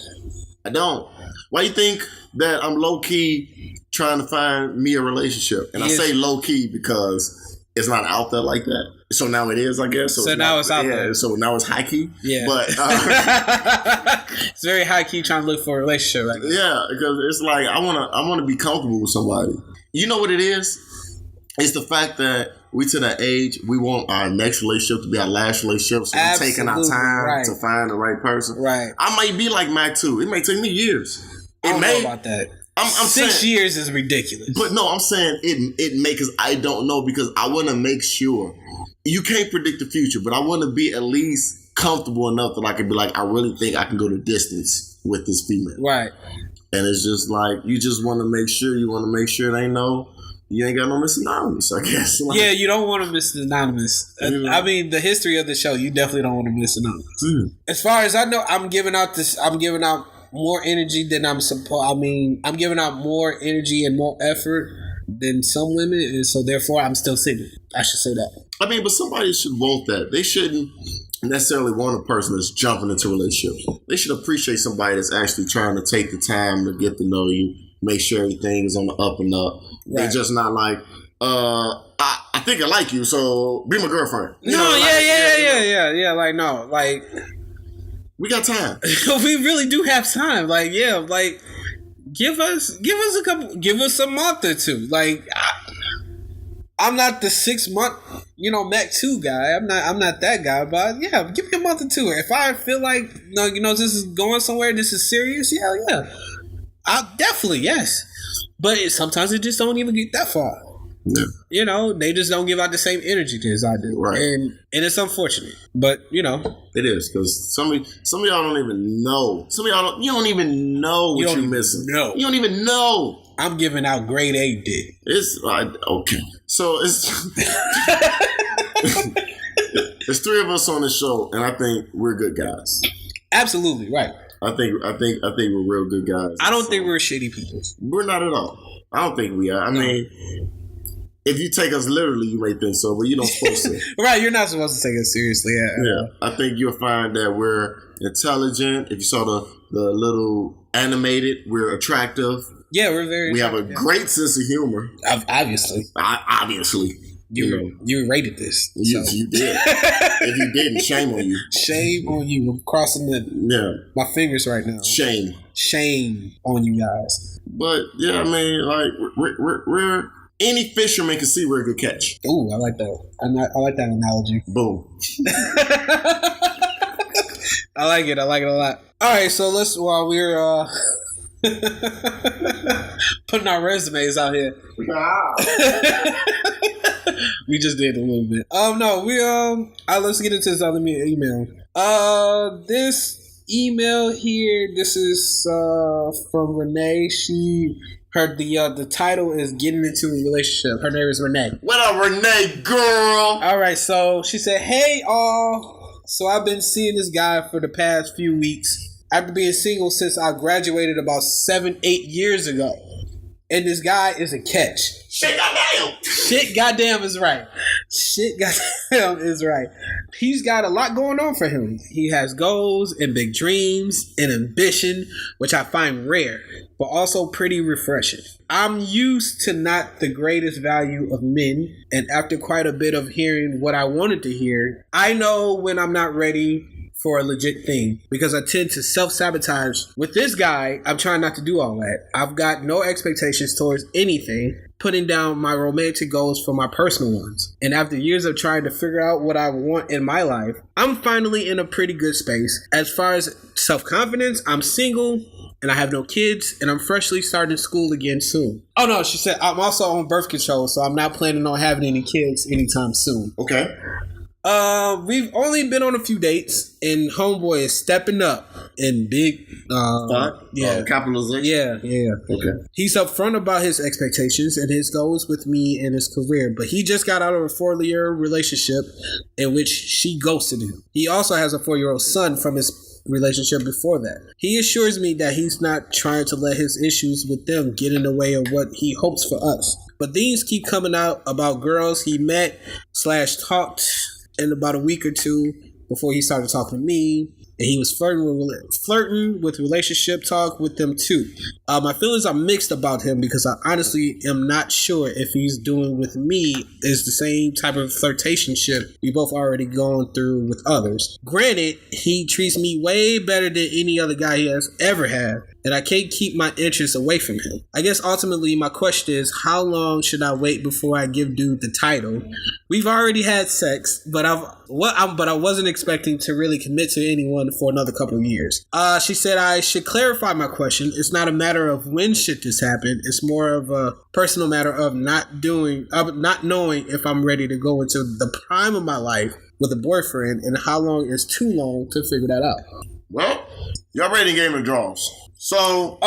Why you think that I'm low-key trying to find me a relationship? And I say low-key because it's not out there like that. So now it is, I guess. So now it's out there. So now it's high key. Yeah. But it's very high key trying to look for a relationship right now. Yeah, because it's like I wanna be comfortable with somebody. You know what it is? It's the fact that we to that age, we want our next relationship to be our last relationship. So we're taking our time to find the right person. Right. I might be like Mac too. It may take me years. I don't know about that. I'm 6 years is ridiculous. But no, I'm saying it may, because I don't know, because I want to make sure. You can't predict the future, but I want to be at least comfortable enough that I can be like, I really think I can go the distance with this female. Right. And it's just like, you just want to make sure, you ain't got no Miss Anonymous, I guess. Like, yeah, you don't want to miss Anonymous. I mean, the history of the show, you definitely don't want to miss Anonymous. As far as I know, I'm giving out more energy than I'm supposed. I mean, I'm giving out more energy and more effort than some women, and so therefore I'm still single. I should say that. I mean, but somebody should want that. They shouldn't necessarily want a person that's jumping into relationships. They should appreciate somebody that's actually trying to take the time to get to know you, make sure everything is on the up and up. Right. They're just not like, I think I like you, so be my girlfriend. Yeah. Like, no, like, we got time. We really do have time. Like, yeah, like, give us a month or two. Like, I'm not the 6 month, Mac 2 guy. I'm not that guy. But yeah, give me a month or two. If I feel like this is going somewhere, this is serious. Yeah, I'll definitely, yes. But sometimes it just don't even get that far. Yeah. They just don't give out the same energy as I do. Right. And it's unfortunate. But, It is, because some of y'all don't even know. You don't even know what you're missing. No. You don't even know. I'm giving out grade A dick. It's okay. So it's there's three of us on the show, and I think we're good guys. Absolutely, right. I think we're real good guys. I don't think we're shitty people. We're not at all. I don't think we are. I mean, if you take us literally, you may think so, but you don't supposed to. Right, you're not supposed to take us seriously. Yeah. I think you'll find that we're intelligent. If you saw the little animated, we're attractive. Yeah, we're very. We have a great sense of humor. Obviously. Obviously. You rated this. You did. If you didn't, shame on you. Shame on you. I'm crossing my fingers right now. Shame on you guys. But yeah, I mean, like we're any fisherman can see we're a good catch. Ooh, I like that. I like that analogy. Boom. I like it a lot. All right, so while we're putting our resumes out here. Wow. We just did a little bit. Let's get into this other email. This email here, this is from Renee. The title is Getting Into a Relationship. Her name is Renee. What up, Renee, girl? All right, so she said, hey, all. So I've been seeing this guy for the past few weeks. After being single since I graduated about 7-8 years ago. And this guy is a catch. Shit goddamn. Shit goddamn is right. Shit goddamn is right. He's got a lot going on for him. He has goals and big dreams and ambition, which I find rare, but also pretty refreshing. I'm used to not the greatest value of men, and after quite a bit of hearing what I wanted to hear, I know when I'm not ready for a legit thing, because I tend to self-sabotage. With this guy, I'm trying not to do all that. I've got no expectations towards anything, putting down my romantic goals for my personal ones. And after years of trying to figure out what I want in my life, I'm finally in a pretty good space. As far as self-confidence, I'm single, and I have no kids, and I'm freshly starting school again soon. Oh no, she said I'm also on birth control, so I'm not planning on having any kids anytime soon. Okay. We've only been on a few dates, and homeboy is stepping up in big, capitalization. Yeah. Okay. He's upfront about his expectations and his goals with me and his career, but he just got out of a 4-year relationship in which she ghosted him. He also has a 4-year-old son from his relationship before that. He assures me that he's not trying to let his issues with them get in the way of what he hopes for us. But things keep coming out about girls he met / talked in about a week or two before he started talking to me. and he was flirting with relationship talk with them too. My feelings are mixed about him because I honestly am not sure if he's doing with me is the same type of flirtationship we both already gone through with others. Granted, he treats me way better than any other guy he has ever had, and I can't keep my interest away from him. I guess ultimately my question is, how long should I wait before I give dude the title? We've already had sex, but I wasn't expecting to really commit to anyone for another couple of years. She said I should clarify my question. It's not a matter of when should this happen. It's more of a personal matter of not knowing if I'm ready to go into the prime of my life with a boyfriend, and how long is too long to figure that out. Well, y'all rating game of draws. So,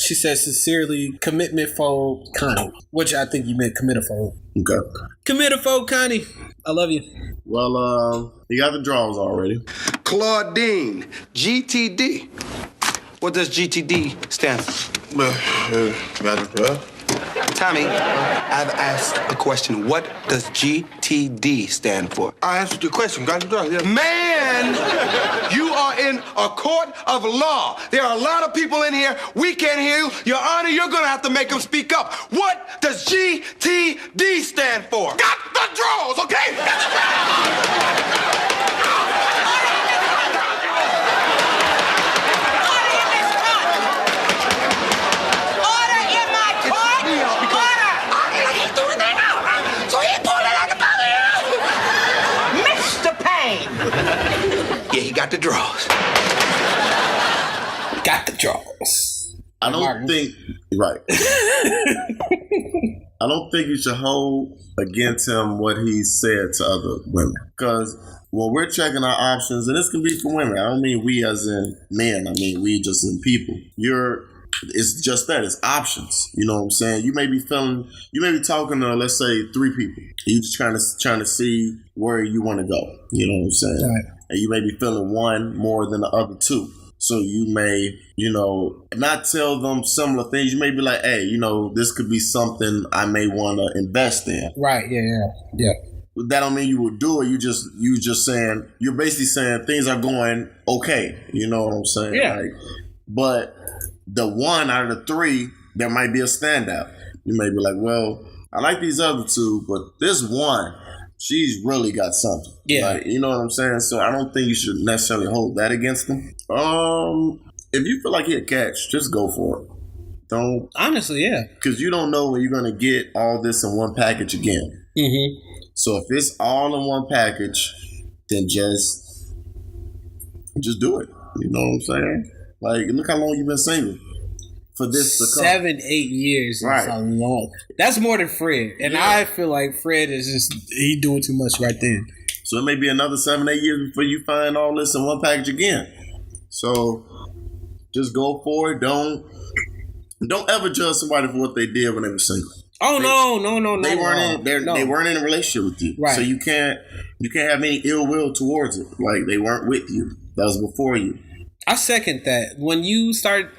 she says sincerely, commitment phobe Connie, which I think you meant committophobe. Okay. Committophobe Connie, I love you. Well, you got the draws already. Claudine, GTD. What does GTD stand for? Tommy, I've asked a question. What does GTD stand for? I answered your question. Got it done. Yeah. Man, you are in a court of law. There are a lot of people in here. We can't hear you. Your Honor, you're going to have to make them speak up. What does GTD stand for? Got the draws, okay? Got the draws. Yeah, he got the draws. Got the draws. I don't think, right. I don't think you should hold against him what he said to other women. Because when we're checking our options, and this can be for women, I don't mean we as in men, I mean we just in people. It's just that, it's options. You know what I'm saying? You may be talking to, let's say, 3 people. You just trying to see where you want to go. You know what I'm saying? Right. And you may be feeling one more than the other 2. So you may, not tell them similar things. You may be like, hey, this could be something I may want to invest in. Right, yeah. That don't mean you will do it. You just saying, you're basically saying things are going okay. You know what I'm saying? Yeah. But the one out of the 3, there might be a standout. You may be like, well, I like these other 2, but this one, she's really got something. Yeah. You know what I'm saying? So I don't think you should necessarily hold that against them. If you feel like he'll catch, just go for it. Don't. Honestly, yeah. Because you don't know when you're going to get all this in one package again. Mm-hmm. So if it's all in one package, then just do it. You know what I'm saying? Like, look how long you've been single for this to come. 7-8 years. Right. Is a long. That's more than Fred. And yeah. I feel like Fred is he doing too much right then. So it may be another 7-8 years before you find all this in one package again. So just go for it. Don't ever judge somebody for what they did when they were single. Oh, no. They weren't in a relationship with you. Right. So you can't have any ill will towards it. Like, they weren't with you. That was before you. I second that. When you start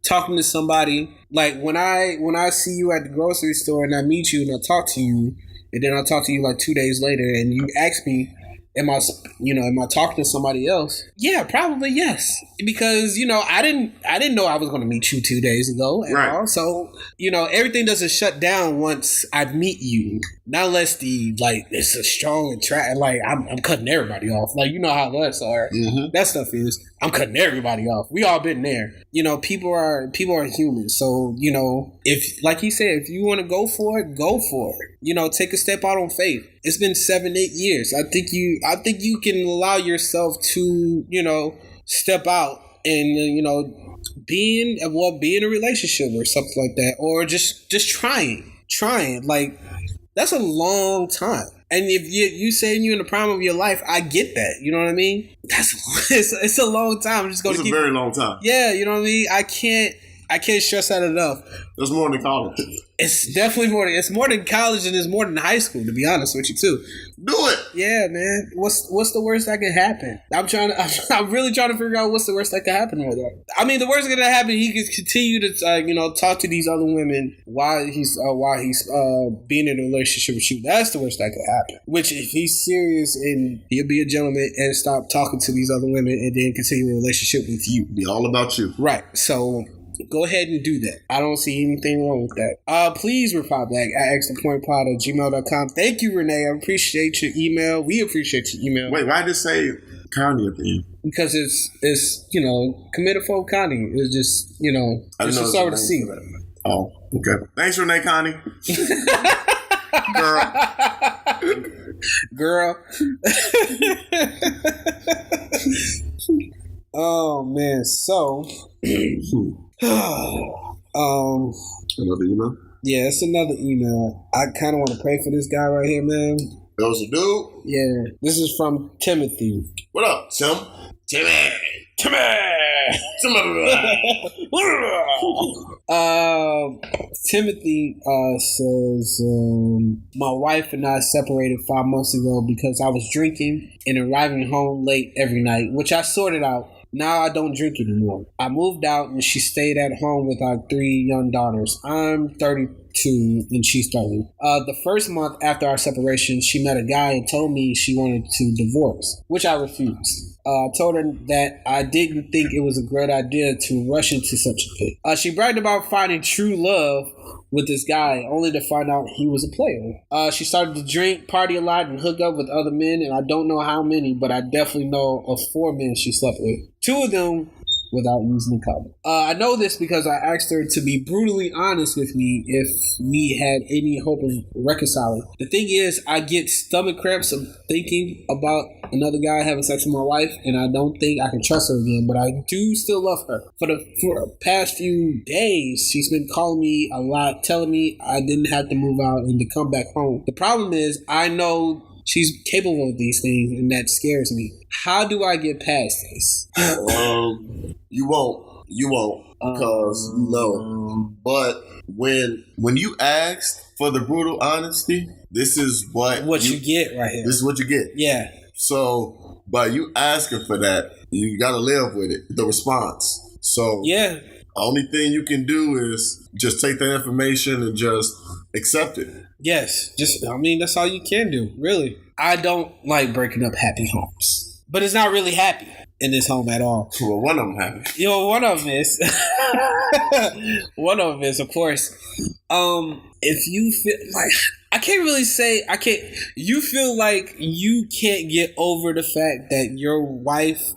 talking to somebody, like when I see you at the grocery store and I meet you and I talk to you, and then I talk to you like 2 days later and you ask me, am I talking to somebody else? Yeah, probably yes. Because, I didn't know I was going to meet you 2 days ago at all. So, everything doesn't shut down once I meet you. Not unless it's a strong attract. Like, I'm cutting everybody off. Like, you know how us are. Mm-hmm. That stuff is. I'm cutting everybody off. We all been there. People are human. So, if, like he said, if you want to go for it, go for it. Take a step out on faith. It's been 7-8 years. I think you can allow yourself to, step out and, be in a relationship or something like that. Or just trying. Like, that's a long time. And if you saying you're in the prime of your life, I get that. You know what I mean? It's a long time. I'm just going to It's a very long time. Yeah, you know what I mean? I can't I can't stress that enough. There's more than college. It's definitely more. It's more than college, and it's more than high school. To be honest with you, too. Do it. Yeah, man. What's the worst that could happen? I'm really trying to figure out what's the worst that could happen right there. I mean, the worst that could happen, he could continue to talk to these other women while he's being in a relationship with you. That's the worst that could happen. Which, if he's serious and he'll be a gentleman and stop talking to these other women and then continue a relationship with you, be all about you. Right. So go ahead and do that. I don't see anything wrong with that. Please reply back at extrapointpod@gmail.com. Thank you, Renee. I appreciate your email. We appreciate your email. Wait, why did it say Connie at the end? Because it's committed for Connie. It's just, it's just over to see. Oh, okay. Thanks, Renee Connie. Girl. Oh, man. So... Another email? Yeah, it's another email. I kind of want to pray for this guy right here, man. That was a dude? Yeah. This is from Timothy. What up, Tim? Timmy! Timothy says, my wife and I separated 5 months ago because I was drinking and arriving home late every night, which I sorted out. Now I don't drink anymore. I moved out and she stayed at home with our 3 young daughters. I'm 32 and she's 30. The first month after our separation, she met a guy and told me she wanted to divorce, which I refused. I told her that I didn't think it was a great idea to rush into such a thing. She bragged about finding true love with this guy, only to find out he was a player. She started to drink, party a lot, and hook up with other men, and I don't know how many, but I definitely know of 4 men she slept with. 2 of them without using a condom. I know this because I asked her to be brutally honest with me if we had any hope of reconciling. The thing is, I get stomach cramps of thinking about another guy having sex with my wife, and I don't think I can trust her again, but I do still love her. For the past few days, she's been calling me a lot, telling me I didn't have to move out and to come back home. The problem is, I know she's capable of these things, and that scares me. How do I get past this? You won't, because you know. But when you asked for the brutal honesty, this is what you get right here. This is what you get. Yeah. So, by you asking for that, you got to live with it, the response. So, yeah. Only thing you can do is just take that information and just accept it. Yes. That's all you can do, really. I don't like breaking up happy homes. But it's not really happy in this home at all. Well, one of them happy. One of them is. One of them is, of course. If you feel like... You feel like you can't get over the fact that your wife,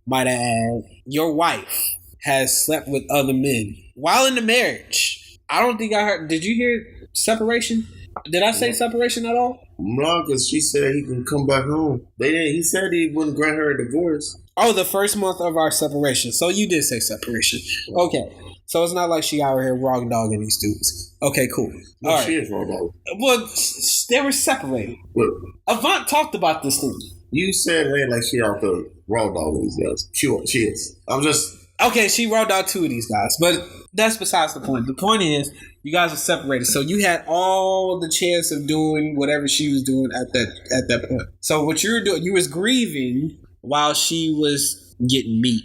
might I add, your wife has slept with other men while in the marriage. I don't think I heard... Did you hear separation? Did I say separation at all? No, because she said he can come back home. He said he wouldn't grant her a divorce. Oh, the first month of our separation. So you did say separation. Okay. So it's not like she out here raw dogging these dudes. Okay, cool. No, all she right. Is raw dogging. Well, they were separated. What? Avant talked about this thing. You said it ain't like she out there raw dogging these guys. She is. I'm just... Okay, she raw dogged 2 of these guys. But that's besides the point. The point is, you guys are separated. So you had all the chance of doing whatever she was doing at that point. So what you were doing, you was grieving while she was getting meat.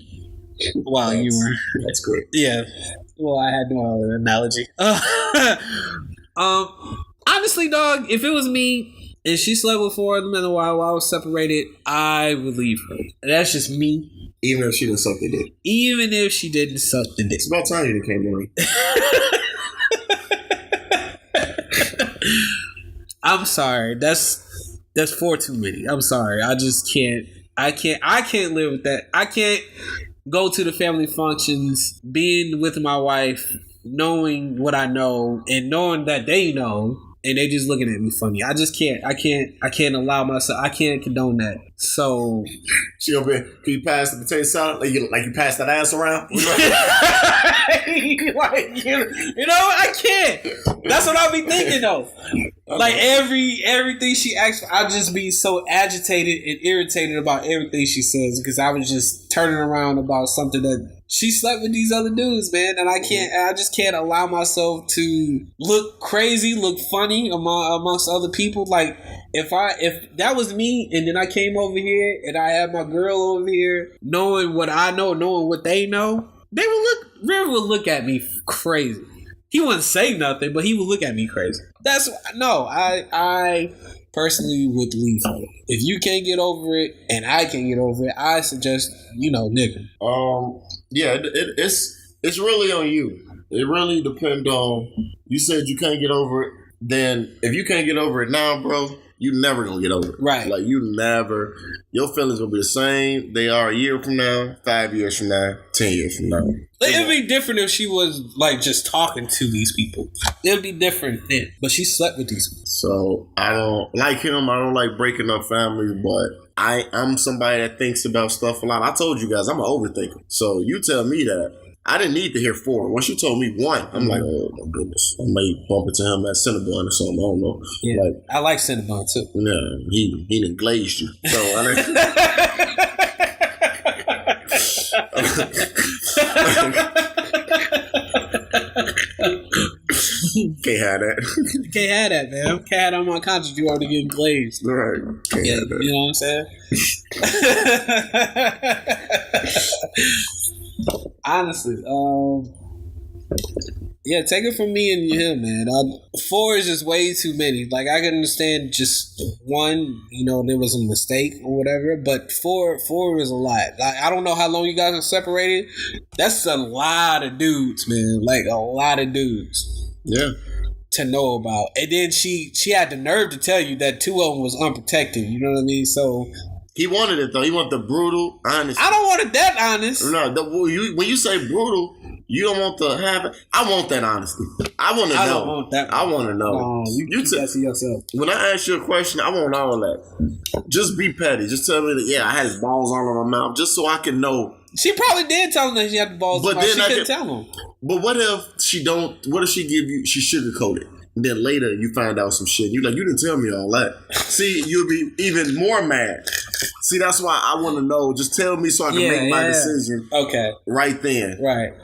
While you were... That's great. Yeah. Well, I had no other analogy. Honestly, dog, if it was me and she slept with 4 of them in a while I was separated, I would leave her. That's just me. Even if she didn't suck the dick. Even if she didn't suck the dick. It's about time you came on. I'm sorry. That's 4 too many. I'm sorry. I just can't. I can't live with that. I can't go to the family functions, being with my wife, knowing what I know, and knowing that they know, and they just looking at me funny. I just can't. I can't allow myself. I can't condone that. So, can you pass the potato salad like you pass that ass around? I can't. That's what I'll be thinking though. Like everything she asks for, I just be so agitated and irritated about everything she says because I was just turning around about something that she slept with these other dudes, man, and I just can't allow myself to look crazy, look funny amongst other people. Like if that was me, and then I came over here and I had my girl over here, knowing what I know, knowing what they know, River would look at me crazy. He wouldn't say nothing, but he would look at me crazy. I personally would leave her. If you can't get over it and I can't get over it, I suggest, nigga. Yeah, it's really on you. It really depends on, you said you can't get over it, then if you can't get over it now, bro, you never gonna get over it. Right. Like your feelings will be the same they are a year from now, 5 years from now, 10 years from now. It'd be different if she was like just talking to these people. It'd be different then. But she slept with these people. So I don't like him. I don't like breaking up families, but I'm somebody that thinks about stuff a lot. I told you guys I'm an overthinker. So you tell me that. I didn't need to hear 4. Once you told me 1, I'm like, oh my goodness. I may bump into him at Cinnabon or something. I don't know. Yeah, I like Cinnabon too. Yeah, he done glazed you. So I didn't. Can't have that. Can't have that, man. Can't have that on my conscience. You already getting glazed. Right. Yeah, you know what I'm saying? Honestly, yeah, take it from me and him, man. 4 is just way too many. Like, I can understand just 1, there was a mistake or whatever, but 4 is a lot. Like, I don't know how long you guys are separated. That's a lot of dudes, man. Like, a lot of dudes. Yeah. To know about. And then she had the nerve to tell you that 2 of them was unprotected. You know what I mean? So he wanted it though. He wanted the brutal, honest. I don't want it that honest. No, when you say brutal, you don't want to have it. I want that honesty. I want to know. I don't want that. I want to know. You keep that to yourself. When I ask you a question, I want all that. Just be petty. Just tell me that, yeah, I had his balls all in my mouth, just so I can know. She probably did tell him that she had the balls in her mouth. She couldn't tell him. But what if she don't? What if she give you? She sugarcoated. And then later you find out some shit. You're like, you didn't tell me all that. See, you'll be even more mad. See, that's why I want to know. Just tell me so I can make my decision. Okay. Right then. Right.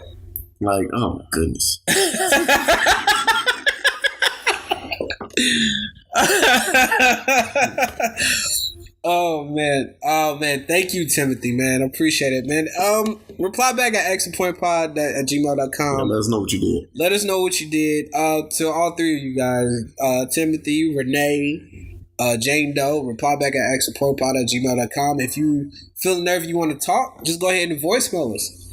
Like, oh my goodness. Oh man. Thank you, Timothy, man. I appreciate it, man. Reply back at exitpointpod@gmail.com. Let us know what you did. Let us know what you did. To all 3 of you guys, Timothy, Renee, Jane Doe, reply back at exitpointpod@gmail.com. If you feel the nerve you want to talk, just go ahead and voicemail us.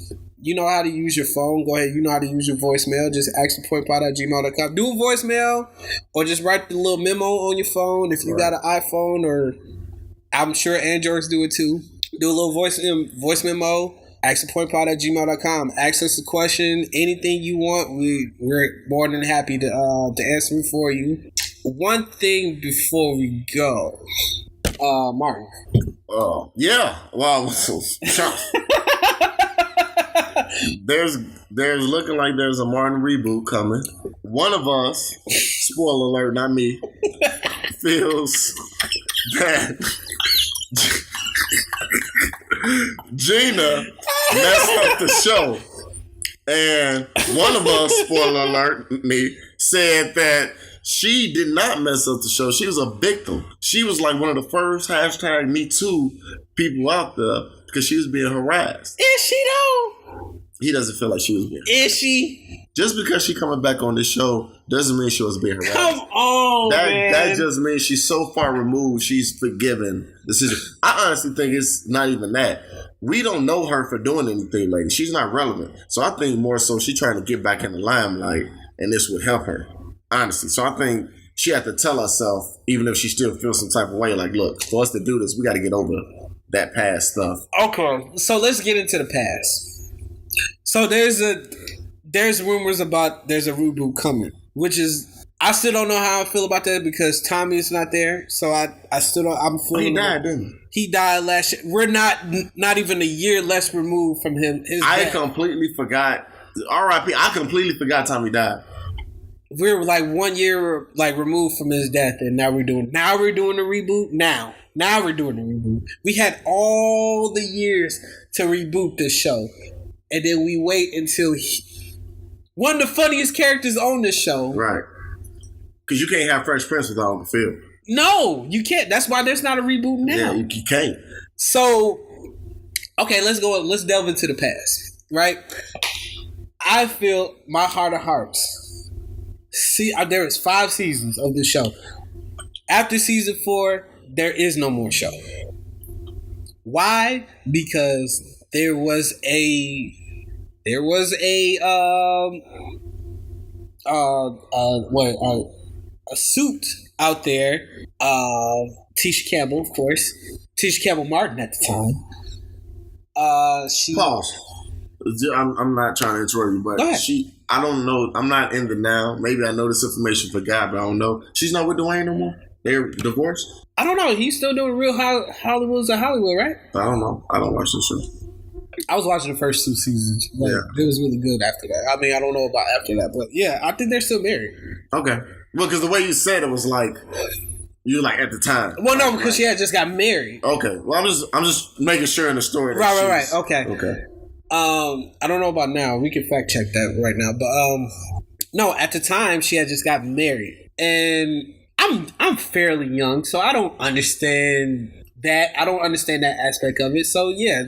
You know how to use your phone. Go ahead. You know how to use your voicemail. Just exitpointpod@gmail.com. Do a voicemail or just write the little memo on your phone. If you got an iPhone, or I'm sure Androids do it too. Do a little voice memo. exitpointpod@gmail.com. Ask us a question. Anything you want, we're more than happy to answer it for you. One thing before we go, Martin. Oh yeah. Wow. There's looking like there's a Martin reboot coming. One of us, spoiler alert, not me, feels that Gina messed up the show. And one of us, spoiler alert, me, said that she did not mess up the show. She was a victim. She was like one of the first #MeToo people out there because she was being harassed. Is she though? He doesn't feel like she was being harassed. Is she? Just because she coming back on this show doesn't mean she was being harassed. Come on, man. That just means she's so far removed, she's forgiven. I honestly think it's not even that. We don't know her for doing anything lately. She's not relevant. So I think more so she's trying to get back in the limelight, and this would help her, honestly. So I think she had to tell herself, even if she still feels some type of way, like, look, for us to do this, we got to get over that past stuff. Okay, so let's get into the past. So there's rumors about there's a reboot coming, which is, I still don't know how I feel about that because Tommy's not there. So I still don't. I'm feeling. He died, didn't he? He died last year. We're not even a year less removed from him. I completely forgot. R.I.P. I completely forgot Tommy died. we're like 1 year like removed from his death, and now we're doing the reboot. Now we're doing the reboot. We had all the years to reboot this show, and then we wait until one of the funniest characters on this show. Right. Because you can't have Fresh Prince without Uncle Phil. No, you can't. That's why there's not a reboot now. Yeah, you can't. So, okay, let's go. Let's delve into the past, right? I feel my heart of hearts. See, there is 5 seasons of this show. After season 4, there is no more show. Why? Because there was a suit out there. Tisha Campbell, of course. Tisha Campbell Martin at the time. Pause. I'm not trying to interrupt you, but I don't know. I'm not in the now. Maybe I know this information for God, but I don't know. She's not with Dwayne no more? They're divorced? I don't know. He's still doing Real Hollywood's of Hollywood, right? I don't know. I don't watch this show. I was watching the first 2 seasons. Like, it was really good after that. I mean, I don't know about after that, but yeah, I think they're still married. Okay. Well, because the way you said it was like you like at the time. Well, no, because she had just got married. Okay. Well, I'm just making sure in the story. Right. Okay. Okay. I don't know about now. We can fact check that right now, but no, at the time she had just got married, and I'm fairly young, so I don't understand that. I don't understand that aspect of it. So yeah,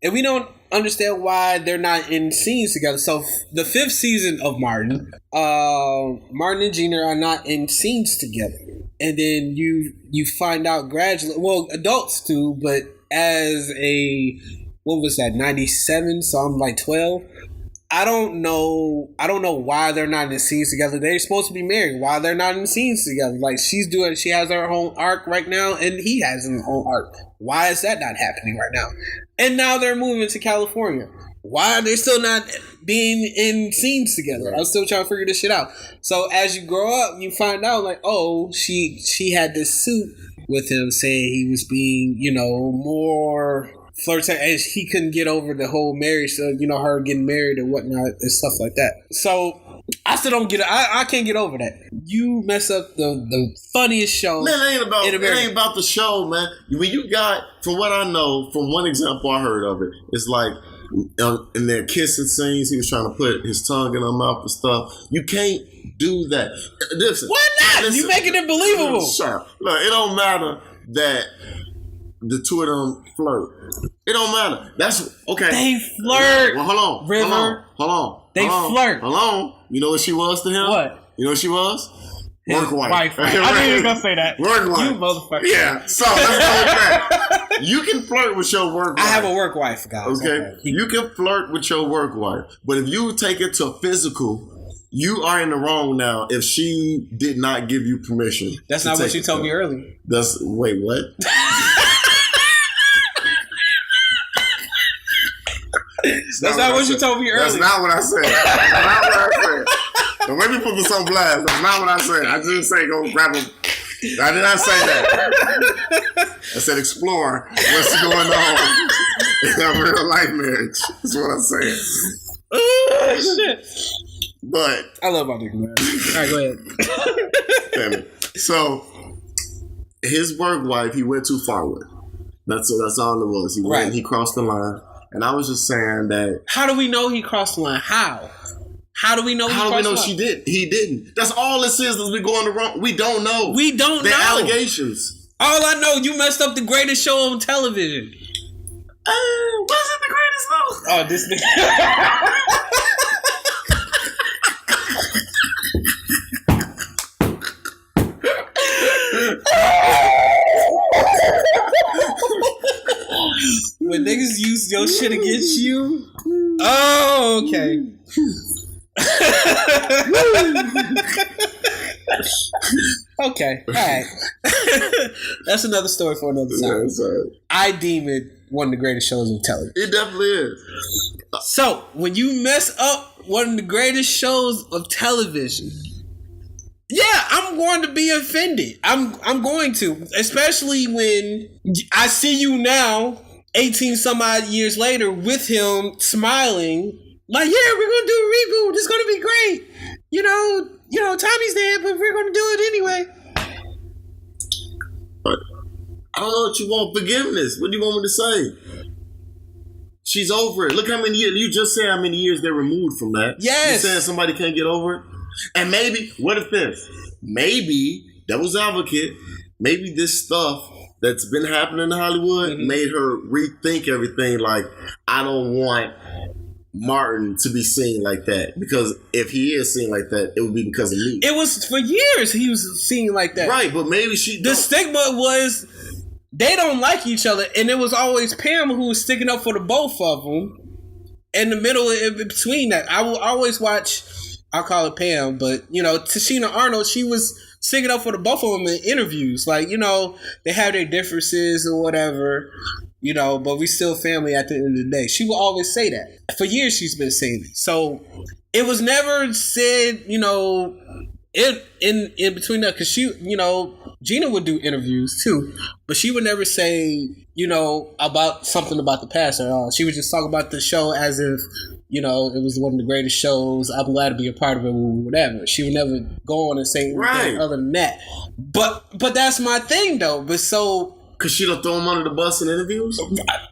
and we don't understand why they're not in scenes together. So the 5th season of Martin and Gina are not in scenes together, and then you find out gradually. Well, adults too, but as what was that, 97? So I'm like 12. I don't know why they're not in scenes together. They're supposed to be married. Why they're not in scenes together? Like she has her own arc right now, and he has his own arc. Why is that not happening right now? And now they're moving to California. Why are they still not being in scenes together? I'm still trying to figure this shit out. So as you grow up, you find out like, oh, she had this suit with him saying he was being, more flirting, and he couldn't get over the whole marriage, so her getting married and whatnot and stuff like that. So I still don't get it. I can't get over that. You mess up the funniest show. Man, it ain't about the show, man. When you got, from what I know, from one example I heard of it, it's like in their kissing scenes, he was trying to put his tongue in her mouth and stuff. You can't do that. Listen, why not? You making it believable. Sure. Look, it don't matter that the two of them flirt. It don't matter. That's okay. They flirt. Well, hold on. River. Hold on. They flirt. Hold on. You know what she was to him? What? You know what she was? Work wife. I knew you were gonna say that. Work wife. You motherfucker. Yeah. So let's go with that. You can flirt with your work wife. I have a work wife, guys. Okay. You can flirt with your work wife, but if you take it to physical, you are in the wrong now if she did not give you permission. That's not what you told me earlier. Wait, what? That's not what you told me earlier. That's not what I said. Don't make me put this on blast. That's not what I said. I didn't say go grab him. I did not say that. I said explore what's going on in a real life marriage. That's what I said. Oh, shit. But I love my nigga, man. All right, go ahead. So his work wife, he went too far with. That's all it was. He went. He crossed the line. And I was just saying that. How do we know he crossed the line? How do we know? How do we know she did? He didn't. That's all it says. Is we going the wrong. We don't know. We don't know. The allegations. All I know, you messed up the greatest show on television. Wasn't the greatest though? Oh, this nigga. When niggas use your shit against you. Oh, okay. Okay, all right. That's another story for another time. Yeah, I deem it one of the greatest shows on television. It definitely is. So, when you mess up one of the greatest shows of television, yeah, I'm going to be offended. I'm going to, especially when I see you now, 18 some odd years later, with him smiling, like, yeah, we're going to do a reboot. It's going to be great. Tommy's dead, but we're going to do it anyway. But I don't know what you want forgiveness. What do you want me to say? She's over it. Look how many years. You just said how many years they're removed from that. Yes. You saying somebody can't get over it? And maybe, what if this? Maybe, devil's advocate, maybe this stuff that's been happening in Hollywood made her rethink everything. Like, I don't want Martin to be seen like that. Because if he is seen like that, it would be because of me. It was for years he was seen like that. Right, but maybe she The stigma was they don't like each other. And it was always Pam who was sticking up for the both of them. In the middle, in between that. I will always watch, I'll call it Pam, but, Tashina Arnold, she was sticking up for the both of them in interviews. Like, they have their differences or whatever, but we still family at the end of the day. She will always say that. For years she's been saying it. So it was never said, in between that, because she, Gina would do interviews too, but she would never say, about something about the past at all. She would just talk about the show as if, it was one of the greatest shows. I'm glad to be a part of it, whatever. She would never go on and say anything other than that. But that's my thing though. But so, because she don't throw him under the bus in interviews?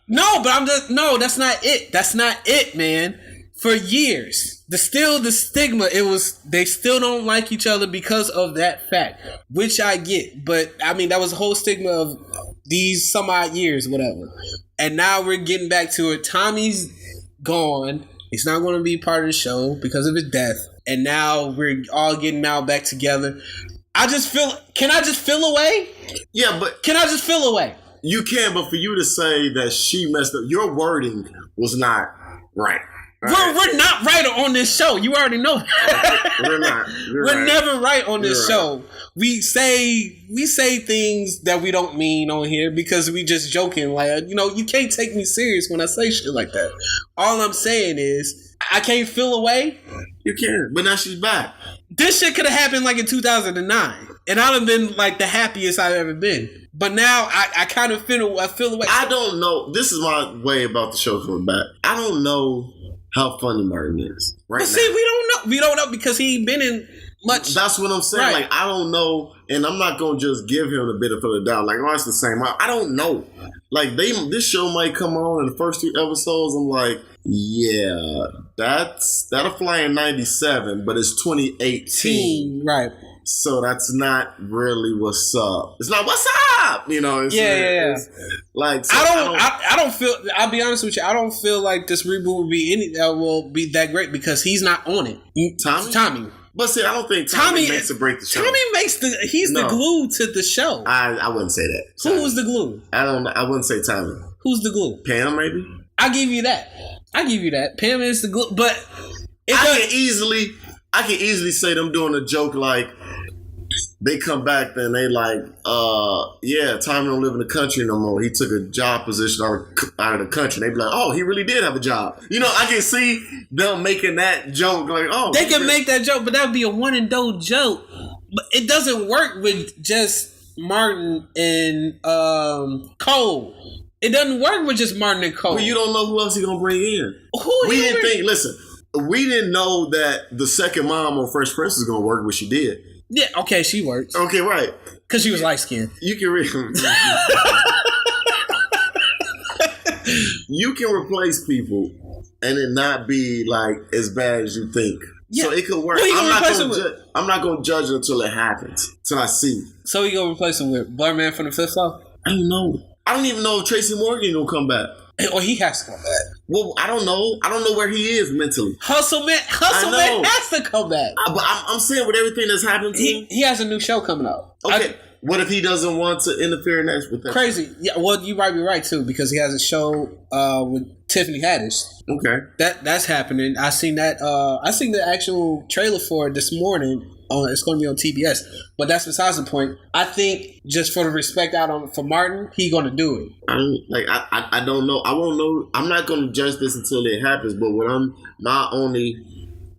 No, but that's not it. That's not it, man. For years, the stigma, it was, they still don't like each other because of that fact, which I get. But I mean, that was a whole stigma of these some odd years, whatever. And now we're getting back to it. Tommy's gone. He's not going to be part of the show because of his death. And now we're all getting now back together. Can I just feel away? Yeah, but can I just feel away? You can, but for you to say that she messed up, your wording was not right. We're not right on this show. You already know that. We're not. We're never right on this show. We say things that we don't mean on here because we just joking. Like, you can't take me serious when I say shit like that. All I'm saying is I can't feel away. You can, but now she's back. This shit could have happened like in 2009, and I'd have been like the happiest I've ever been. But now I kind of feel away. I don't know. This is my way about the show coming back. I don't know how funny Martin is right now. See, we don't know because he ain't been in much. That's what I'm saying. Right. Like, I don't know, and I'm not gonna just give him the benefit of the doubt. Like, it's the same. I don't know. Like, this show might come on in the first 2 episodes. I'm like, yeah, that'll fly in 97, but it's 2018, right? So that's not really what's up. It's not what's up, It's, It's, like, so I don't feel. I'll be honest with you. I don't feel like this reboot will be that great because he's not on it. Tommy. But see, I don't think Tommy makes or break the show. Tommy makes the glue to the show. I wouldn't say that. Who was the glue? I wouldn't say Tommy. Who's the glue? Pam, maybe. I'll give you that. Pam is the glue, but I can easily say them doing a joke like they come back then they like, Tommy don't live in the country no more. He took a job position out of the country. They be like, oh, he really did have a job. I can see them making that joke. Like, oh, they can make that joke, but that would be a one and done joke. But it doesn't work with just Martin and Cole. It doesn't work with just Martin and Cole. Well, you don't know who else he's gonna bring in. We didn't know that the second mom on Fresh Prince was gonna work, but she did. Yeah, okay, she worked. Okay, right. Because she was light skinned. You can you can replace people and it not be like as bad as you think. Yeah. So it could work. I'm not gonna judge it until it happens. Until I see. So you gonna replace him with Blur Man from the Fifth Floor? I don't know. I don't even know if Tracy Morgan gonna come back. Or he has to come back. Well, I don't know. I don't know where he is mentally. Hustle Man has to come back. But I'm saying with everything that's happened to him. He has a new show coming out. Okay. What if he doesn't want to interfere in that with that? Crazy. Yeah, well, you might be right too, because he has a show with Tiffany Haddish. Okay. That's happening. I seen that I seen the actual trailer for it this morning. It's going to be on TBS, but that's besides the point. I think just for the respect for Martin, he going to do it. I don't know. I won't know. I'm not going to judge this until it happens. But what my only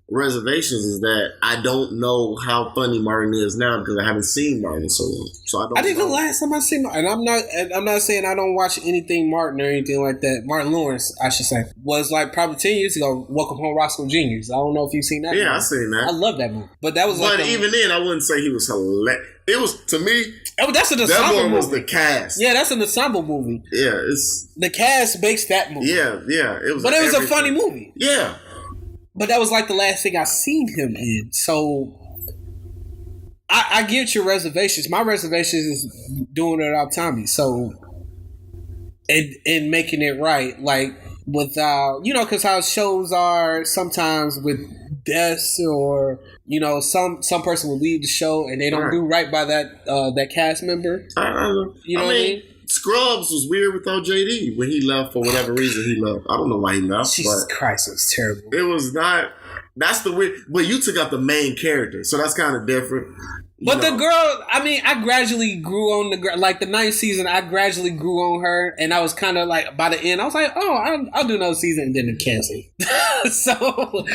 reservations is that I don't know how funny Martin is now because I haven't seen Martin in so long. So I don't. I think the last time I seen Martin, and I'm not saying I don't watch anything Martin or anything like that. Martin Lawrence, I should say, was like probably 10 years ago. Welcome Home, Roscoe Jr. I don't know if you've seen that. Yeah, movie. I seen that. I love that movie, but that was. But like even then, I wouldn't say he was hilarious. It was to me. Oh, that's an that ensemble one was movie. the cast. Yeah, that's an ensemble movie. Yeah, it's the cast makes that movie. Yeah, it was. But it was everything. a funny movie. Yeah. But that was like the last thing I seen him in. So I get your reservations. My reservations is doing it without Tommy. So and making it right, like without because how shows are sometimes with deaths or some person will leave the show and they don't do right by that cast member. I what I mean? Scrubs was weird without JD when he left for whatever reason he left. I don't know why he left. Jesus Christ, it was terrible. It was not. That's the weird. But you took out the main character, so that's kind of different. But the girl, I gradually grew on the girl. Like the 9th season, I gradually grew on her, and I was kind of like by the end, I was like, oh, I'll do another season, and then it canceled. So.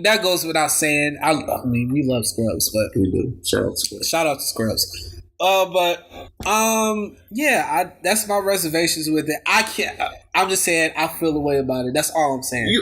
That goes without saying. I mean, we love Scrubs, but we do. Shout out to Scrubs. That's my reservations with it. I can't. I'm just saying I feel the way about it. That's all I'm saying.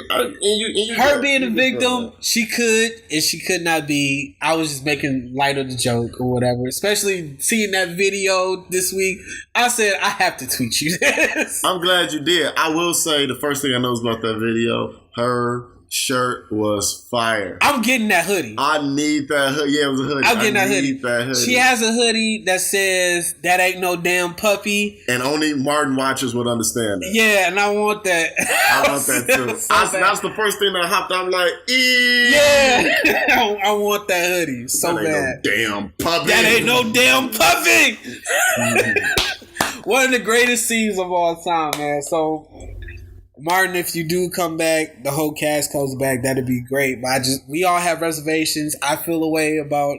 Her being a victim, she could and she could not be. I was just making light of the joke or whatever. Especially seeing that video this week, I said I have to tweet you this. I'm glad you did. I will say the first thing I know about that video, her shirt was fire. I'm getting that hoodie. I need that hoodie. Yeah, it was a hoodie. I'm getting that hoodie. She has a hoodie that says, "That ain't no damn puppy." And only Martin watchers would understand that. Yeah, and I want that. I want that too. That's the first thing that hopped. I'm like, yeah, I want that hoodie so that bad. No damn puppy. That ain't no damn puppy. One of the greatest scenes of all time, man. So. Martin, if you do come back, the whole cast comes back, that'd be great. But we all have reservations. I feel a way about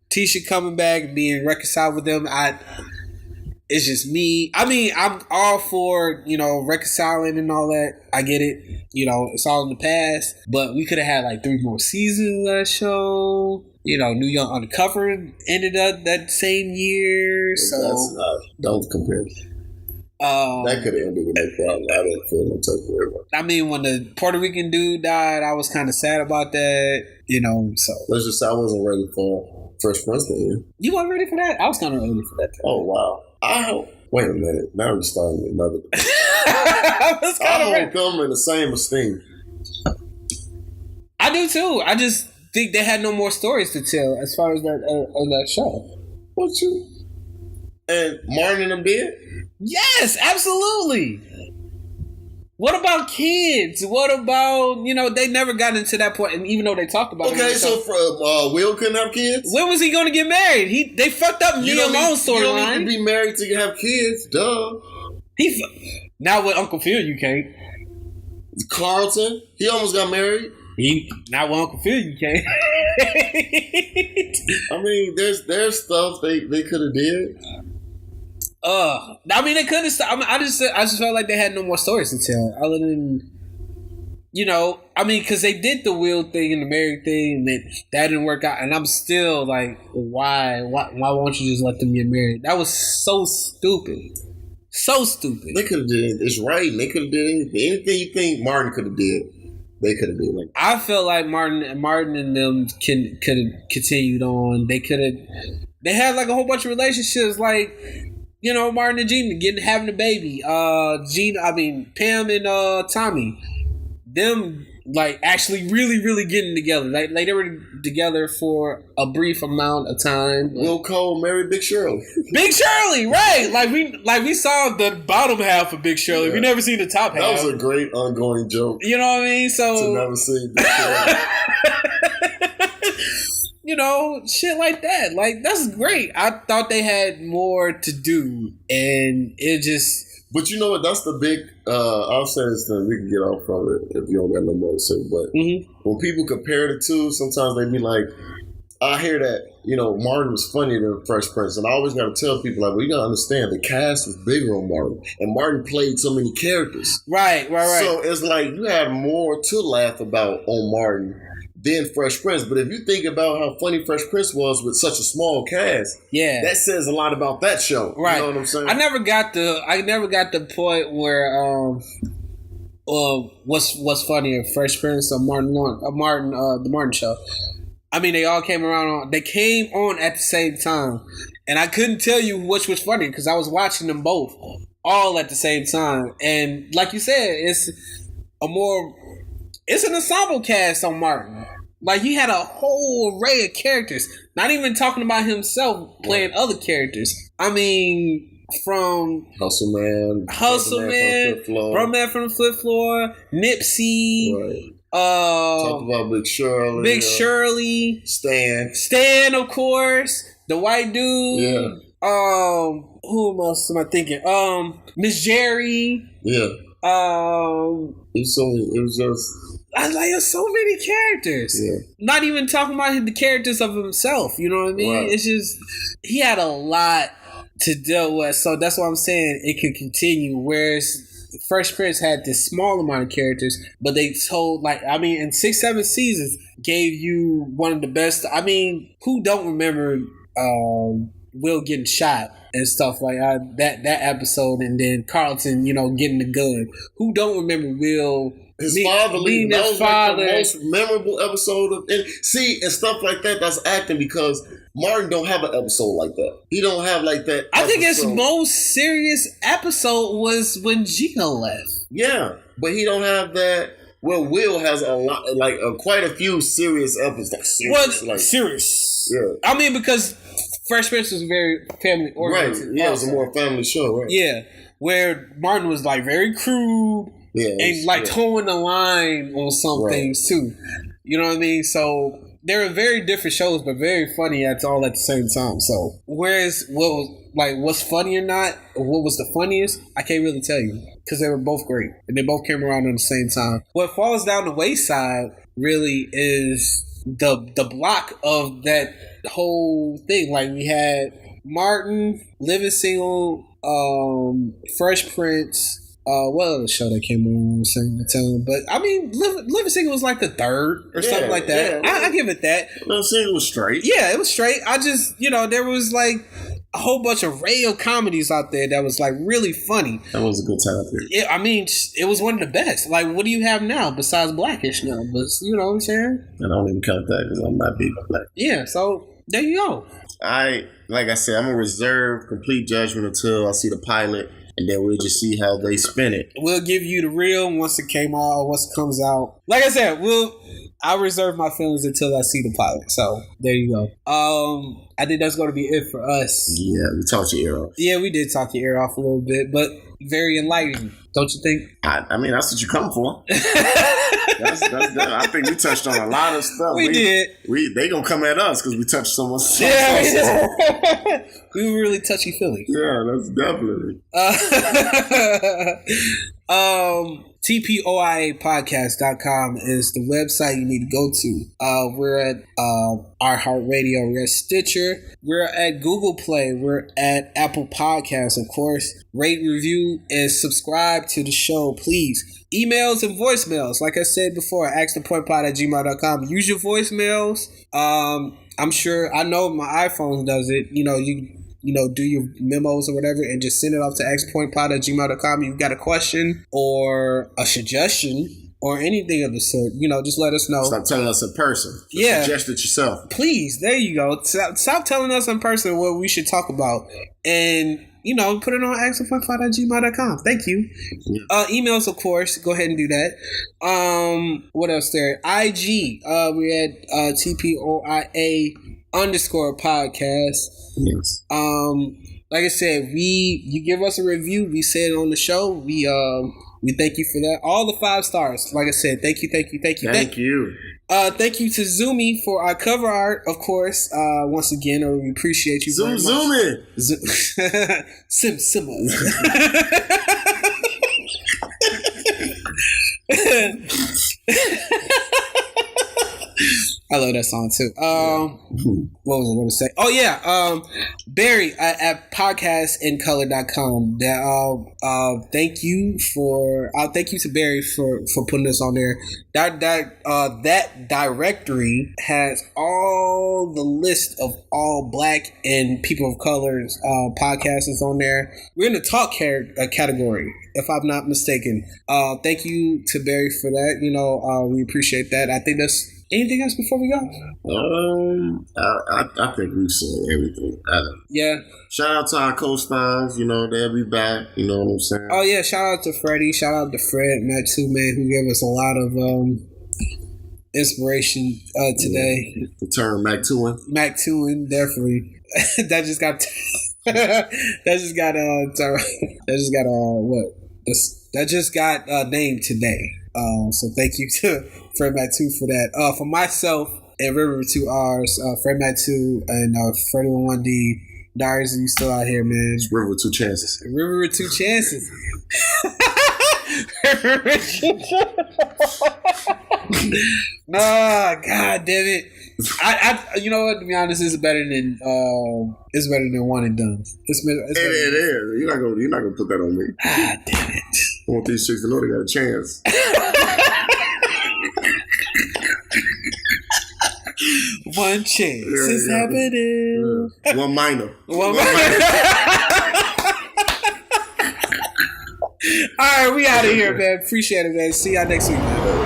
Tisha coming back and being reconciled with them. It's just me. I mean, I'm all for, reconciling and all that. I get it. It's all in the past. But we could have had like 3 more seasons of that show. New Young Undercover ended up that same year. So don't compare. That could have ended with no problem. I didn't feel no type of way about it. I mean, when the Puerto Rican dude died, I was kind of sad about that, so. Let's just say I wasn't ready for Fresh Prince then. You weren't ready for that? I was kind of ready for that. Oh, wow. Wait a minute. Now we're starting another. I hold them in the same esteem. I do too. I just think they had no more stories to tell as far as that show. What you? And Martin and them did? Yes, absolutely. What about kids? What about, they never got into that point, and even though they talked about it. Okay, so Will couldn't have kids? When was he going to get married? They fucked up Nia Long's storyline. You don't need to be married to have kids, duh. Now with Uncle Phil, you can't. Carlton, he almost got married. Not with Uncle Phil, you can't. I mean, there's stuff they could have did. I mean, they couldn't. I just felt like they had no more stories to tell, other than, because they did the Will thing and the Mary thing, and that didn't work out. And I'm still like, why won't you just let them get married? That was so stupid, so stupid. They could have did it's right. They could have did anything you think Martin could have did. They could have did like. I felt like Martin and them could have continued on. They could have. They had like a whole bunch of relationships, like. Martin and Gina having a baby. Pam and Tommy. Them like actually really, really getting together. Like they were together for a brief amount of time. Will Cole married Big Shirley. Big Shirley, right? Like we saw the bottom half of Big Shirley. Yeah. We never seen the top half. That was a great ongoing joke. You know what I mean? So to never see Big Shirley. Shit like that. Like, that's great. I thought they had more to do, and it just... But you know what? That's the big... I'll say this thing. We can get off of it if you don't got no more to say. But when people compare the two, sometimes they be like, I hear that, Martin was funnier than Fresh Prince. And I always got to tell people, like, well, you got to understand, the cast was bigger on Martin. And Martin played so many characters. Right. So it's like you had more to laugh about on Martin than Fresh Prince. But if you think about how funny Fresh Prince was with such a small cast, that says a lot about that show. Right. You know what I'm saying? I never got the point where what's funnier, Fresh Prince or the Martin Show. I mean, they all came around. They came on at the same time, and I couldn't tell you which was funnier because I was watching them both all at the same time. And like you said, it's an ensemble cast on Martin. Like, he had a whole array of characters. Not even talking about himself playing other characters. I mean, from Hustle Man, Bro Man from the Flip Floor, Nipsey. Right. Talk about Big Shirley. Stan, of course. The white dude. Yeah. Who else am I thinking? Miss Jerry. Yeah. It was just. I was like, there's so many characters. Yeah. Not even talking about the characters of himself. You know what I mean? Right. It's just he had a lot to deal with. So that's why I'm saying it could continue. Whereas Fresh Prince had this small amount of characters, but they told, in 6-7 seasons, gave you one of the best. I mean, who don't remember Will getting shot and stuff like that episode, and then Carlton, getting the gun. Who don't remember Will? His father leaving. That was like the most memorable episode of and stuff like that. That's acting because Martin don't have an episode like that. He don't have like that. I think his most serious episode was when Gina left. Yeah, but he don't have that. Well, Will has a lot, quite a few serious episodes. Serious. Yeah. I mean, because Fresh Prince was very family oriented. Right. Yeah, it was a more family show. Right. Yeah, where Martin was very crude. Yeah, and towing the line on some things too. You know what I mean? So they were very different shows, but very funny all at the same time. So whereas what's funny or not, or what was the funniest, I can't really tell you because they were both great and they both came around at the same time. What falls down the wayside really is the block of that whole thing. Like, we had Martin, Living Single, Fresh Prince. What other show that came on the same time? But I mean, Living Single was like the third or something like that. Yeah, I give it that. Living Single was straight. Yeah, it was straight. I just, there was a whole bunch of radio comedies out there that was really funny. That was a good time period. Yeah, I mean, it was one of the best. What do you have now besides Blackish now? But you know what I'm saying? I don't even count that because I'm not big on Black. Yeah, so there you go. Like I said, I'm gonna reserve complete judgment until I see the pilot. And then we'll just see how they spin it. We'll give you the real once it comes out. Like I said, I'll reserve my feelings until I see the pilot. So there you go. I think that's going to be it for us. Yeah, we talked your ear off. Yeah, we did talk your ear off a little bit, but very enlightening, don't you think? I mean, that's what you come for. I think we touched on a lot of stuff. We did. They gonna come at us because we touched so much stuff. Yeah, we were really touchy-feely. Yeah, that's definitely. TPOIApodcast.com is the website you need to go to. We're at iHeartRadio. We're at Stitcher. We're at Google Play. We're at Apple Podcasts, of course. Rate, review, and subscribe to the show, please. Emails and voicemails. Like I said before, askthepointpod@gmail.com. Use your voicemails. I'm sure, I know my iPhone does it. You do your memos or whatever and just send it off to askthepointpod@gmail.com. You've got a question or a suggestion or anything of the sort, just let us know. Stop telling us in person. Suggest it yourself. Please, there you go. Stop telling us in person what we should talk about. And, put it on askthepointpod@gmail.com. Thank you. Yeah. Emails, of course. Go ahead and do that. What else there? IG. We're at TPOIA_podcast. Yes. Like I said, you give us a review, we say it on the show. We thank you for that. All the 5 stars. Like I said, thank you. Thank you to Zummi for our cover art, of course. Once again, we appreciate you. Zummi. Simma. I love that song too. What was I going to say? Oh yeah, Barry at podcastincolor.com. Thank you to Barry for putting this on there. That directory has all the list of all Black and people of colors podcasts on there. We're in the talk category, if I'm not mistaken. Thank you to Barry for that. We appreciate that. I think that's. Anything else before we go? I think we've seen everything. Yeah. Shout out to our co-stars. They'll be back. You know what I'm saying? Oh yeah. Shout out to Freddie. Shout out to Fred, Matt too, man, who gave us a lot of inspiration today. Yeah. The term Mac Tuin, definitely. That just got named today. So thank you to Fred Matt 2 for that. For myself and River with 2 R's, Fred Matt 2 and Freddie with 1D. Darius, you still out here, man. It's River with 2 chances. River with 2 chances. Nah, god damn it. I you know what, to be honest, it's better than one and done. It is. You're not gonna put that on me. Ah, damn it. I want these chicks to know they got a chance. One chance is happening. Yeah. One minor. One minor. All right, we out of here, man. Appreciate it, man. See y'all next week, man.